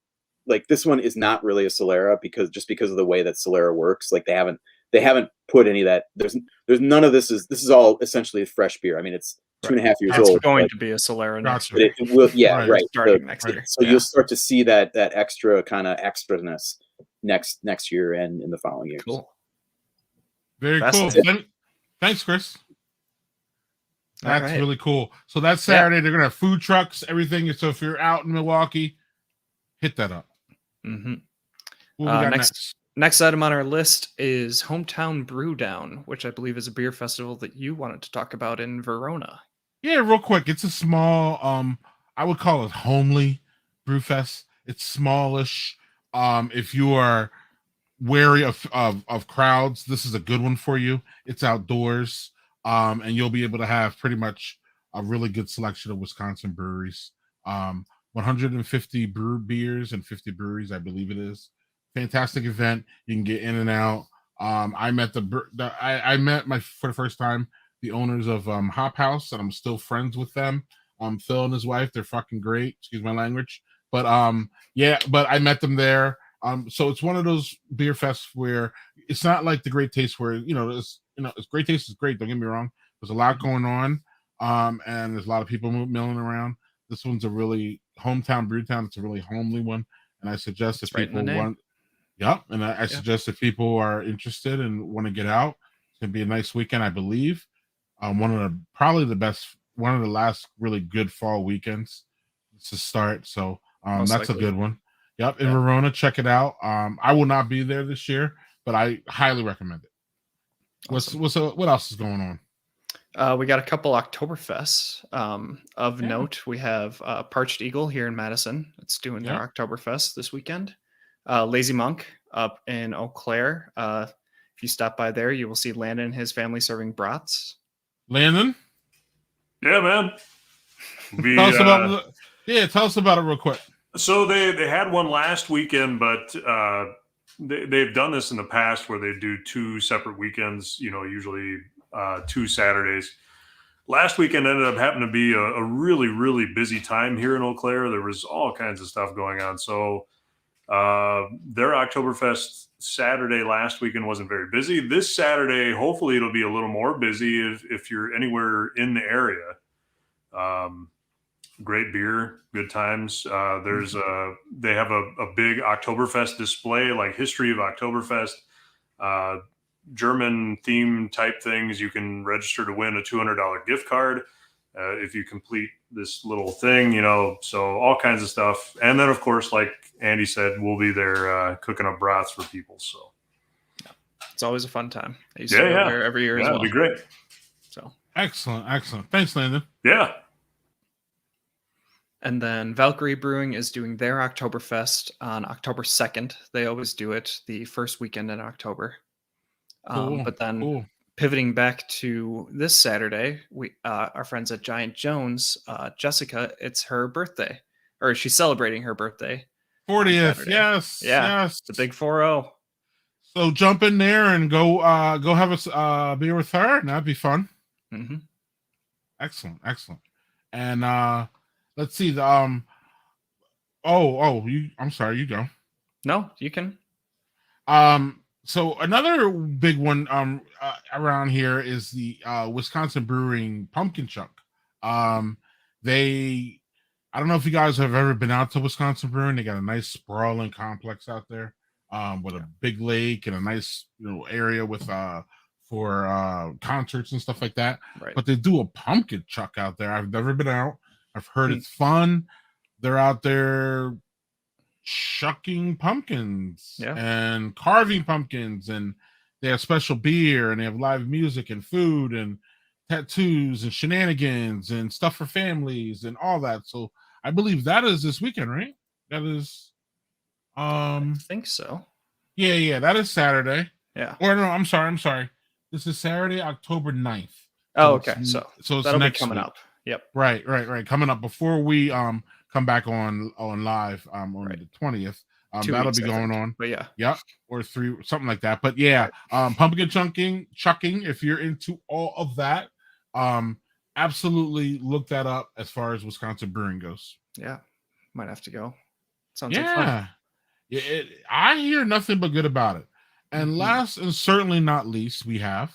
like, this one is not really a Solera because of the way that Solera works. Like, they haven't put any of that. There's none of this is all essentially a fresh beer. I mean, it's 2.5 years It's old. going but to be a Solera next Gotcha. but year. it will, yeah, Right. right. Starting next year. So you'll start to see that extra kind of extraness next year and in the following years. Cool. Very cool. Fascinating. Thanks, Chris. All That's right. really cool. So that's Saturday. They're gonna have food trucks, everything. So if you're out in Milwaukee, hit that up. Mm-hmm. What we got Next item on our list is Hometown Brew Down, which I believe is a beer festival that you wanted to talk about in Verona. Yeah, real quick. It's a small, I would call it homely brew fest. It's smallish. If you are wary of crowds, this is a good one for you. It's outdoors. And you'll be able to have pretty much a really good selection of Wisconsin breweries. 150 brew beers and 50 breweries, I believe it is. Fantastic event. You can get in and out. I met for the first time the owners of Hop House, and I'm still friends with them. Phil and his wife, they're fucking great. Excuse my language, but but I met them there. So it's one of those beer fests where it's not like the Great Taste, where it's Great Taste is great. Don't get me wrong. There's a lot going on, and there's a lot of people milling around. This one's a really hometown brew town. It's a really homely one, and I suggest if people want. Yep, and I suggest if people are interested and want to get out, it's gonna be a nice weekend, I believe. One of the last really good fall weekends to start. So that's likely a good one. Yep, in Verona, check it out. I will not be there this year, but I highly recommend it. Awesome. What else is going on? We got a couple Oktoberfests of note. We have Parched Eagle here in Madison. It's doing their Oktoberfest this weekend. Lazy Monk up in Eau Claire. If you stop by there, you will see Landon and his family serving brats. Landon? Yeah, man. Tell us about it real quick. So they had one last weekend, but they've done this in the past where they do two separate weekends, usually 2 Saturdays. Last weekend ended up happening to be a really, really busy time here in Eau Claire. There was all kinds of stuff going on. So their Oktoberfest Saturday last weekend wasn't very busy. This Saturday, hopefully it'll be a little more busy if you're anywhere in the area. Great beer, good times. They have a big Oktoberfest display, like history of Oktoberfest, German theme type things. You can register to win a $200 gift card if you complete this little thing, so all kinds of stuff. And then, of course, like Andy said, we'll be there cooking up brats for people. So it's always a fun time. I used to go there every year as well. It'd be great. So excellent. Thanks, Landon. Yeah. And then Valkyrie Brewing is doing their Oktoberfest on October 2nd. They always do it the first weekend in October. But then pivoting back to this Saturday, our friends at Giant Jones, Jessica, it's her birthday, or she's celebrating her birthday. 40th, yes. The big 4-0. So jump in there and go have a beer with her, and that'd be fun. Mm-hmm. Excellent. And let's see. I'm sorry. You go. No, you can. So another big one around here is the Wisconsin Brewing Pumpkin Chunk. I don't know if you guys have ever been out to Wisconsin Brewing. They got a nice sprawling complex out there with a big lake and a nice area with for concerts and stuff like that. Right. But they do a pumpkin chuck out there. I've never been out. I've heard it's fun. They're out there chucking pumpkins and carving pumpkins, and they have special beer and they have live music and food and tattoos and shenanigans and stuff for families and all that. So I believe that is this weekend, right? That is I think so. yeah, that is Saturday. Yeah. Or no, I'm sorry. This is Saturday, October 9th. Oh, So okay. So it's that'll be next coming week. up. Yep. Right. Coming up before we come back on live on Right. the 20th. 2 That'll weeks, be I going think. on. But yeah. Yep, or 3, something like that. But yeah, pumpkin chucking. If you're into all of that, absolutely look that up as far as Wisconsin brewing goes. Yeah. Might have to go. Sounds like fun. I hear nothing but good about it. And last and certainly not least, we have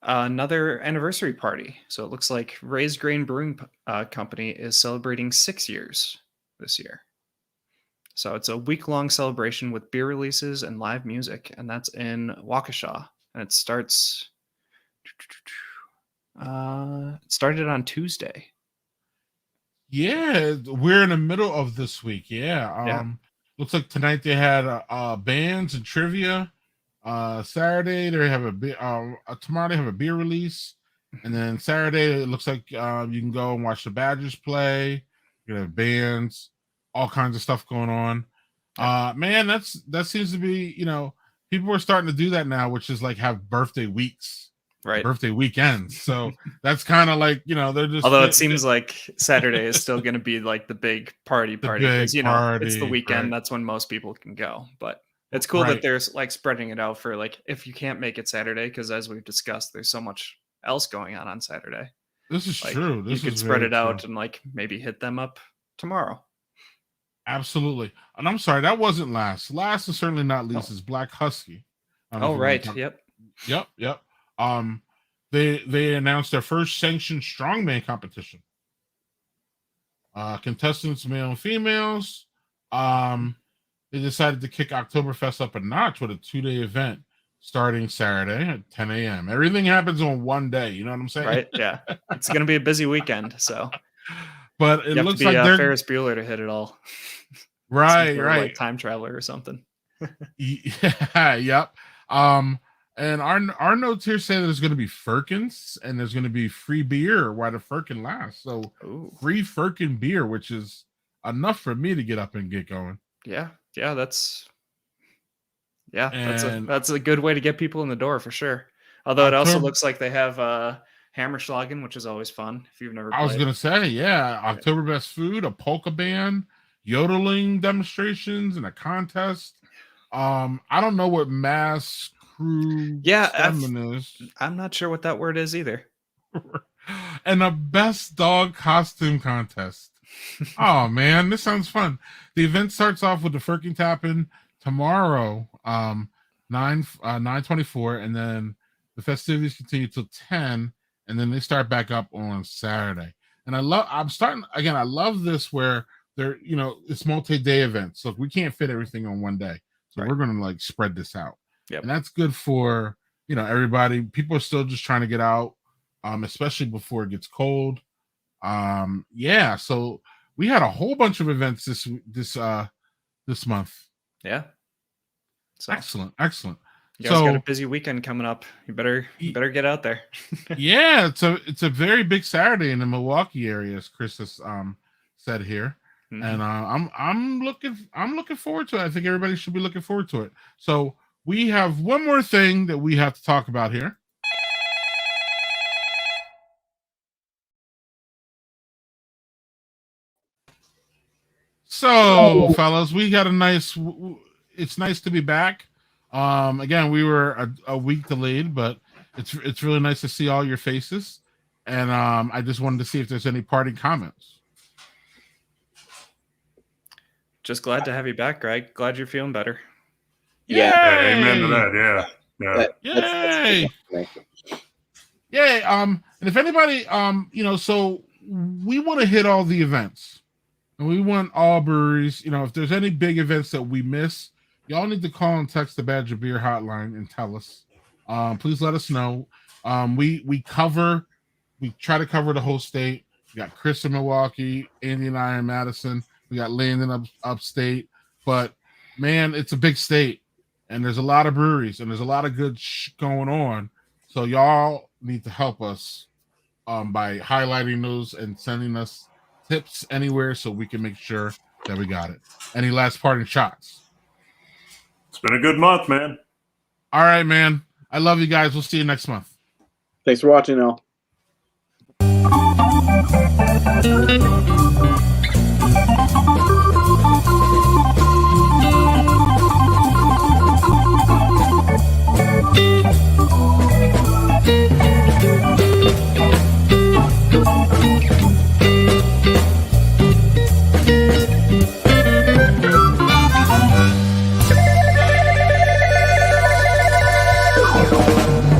another anniversary party. So it looks like Raised Grain Brewing Company is celebrating 6 years this year. So it's a week-long celebration with beer releases and live music, and that's in Wauwatosa. And it starts. It started on Tuesday. Yeah, we're in the middle of this week. Yeah. Looks like tonight they had bands and trivia. Saturday they have tomorrow they have a beer release, and then Saturday it looks like you can go and watch the Badgers play. You have bands, all kinds of stuff going on. Man, that seems to be, people are starting to do that now, which is like have birthday weeks, right? Birthday weekends. So that's kind of like, they're just. Although it seems like Saturday is still going to be like the big party because it's the weekend. Right. That's when most people can go. But it's cool that there's like spreading it out for like if you can't make it Saturday, because as we've discussed, there's so much else going on Saturday. This is true. You could spread it out and like maybe hit them up tomorrow. Absolutely. And I'm sorry, that wasn't last. Last and certainly not least is Black Husky. Oh, right. Yep. They announced their first sanctioned strongman competition. Contestants, male and females. They decided to kick Oktoberfest up a notch with a 2-day event starting Saturday at 10 a.m. Everything happens on one day. You know what I'm saying? Right. Yeah. It's going to be a busy weekend. So, but it looks like they're Ferris Bueller to hit it all. Right. Like time traveler or something. Yeah. Yep. And our notes here say that there's going to be firkins and there's going to be free beer while the firkin lasts. So free firkin beer, which is enough for me to get up and get going. Yeah, that's a good way to get people in the door for sure. Although it also looks like they have Hammerschlagen, which is always fun if you've never played. I was gonna say, Oktoberfest food, a polka band, yodeling demonstrations, and a contest. I don't know what mass crew is. I'm not sure what that word is either. And a best dog costume contest. Oh man, this sounds fun. The event starts off with the Firkin tapping tomorrow, 9:24, and then the festivities continue till 10, and then they start back up on Saturday. And I love this where they're, it's multi-day events, so we can't fit everything on one day, so we're going to like spread this out. Yep. And that's good for everybody. People are still just trying to get out, especially before it gets cold. So we had a whole bunch of events this month. Yeah. So excellent. You guys got a busy weekend coming up. You better get out there. Yeah, it's a very big Saturday in the Milwaukee area, as Chris has said here. Mm-hmm. And I'm looking forward to it. I think everybody should be looking forward to it. So we have one more thing that we have to talk about here. So, fellas, we got it's nice to be back. Again, we were a week delayed, but it's really nice to see all your faces. And I just wanted to see if there's any parting comments. Just glad to have you back, Greg. Glad you're feeling better. Yeah, amen to that. Yeah. Yay! Yay! And if anybody, so we want to hit all the events. And we want all breweries, if there's any big events that we miss, y'all need to call and text the Badger Beer hotline and tell us. Please let us know. We try to cover the whole state. We got Chris in Milwaukee, Andy and I in Madison. We got Landon upstate. But man, it's a big state. and there's a lot of breweries, and there's a lot of good going on. So y'all need to help us by highlighting those and sending us tips anywhere so we can make sure that we got it. Any last parting shots? It's been a good month, man. All right, man. I love you guys. We'll see you next month. Thanks for watching, Al.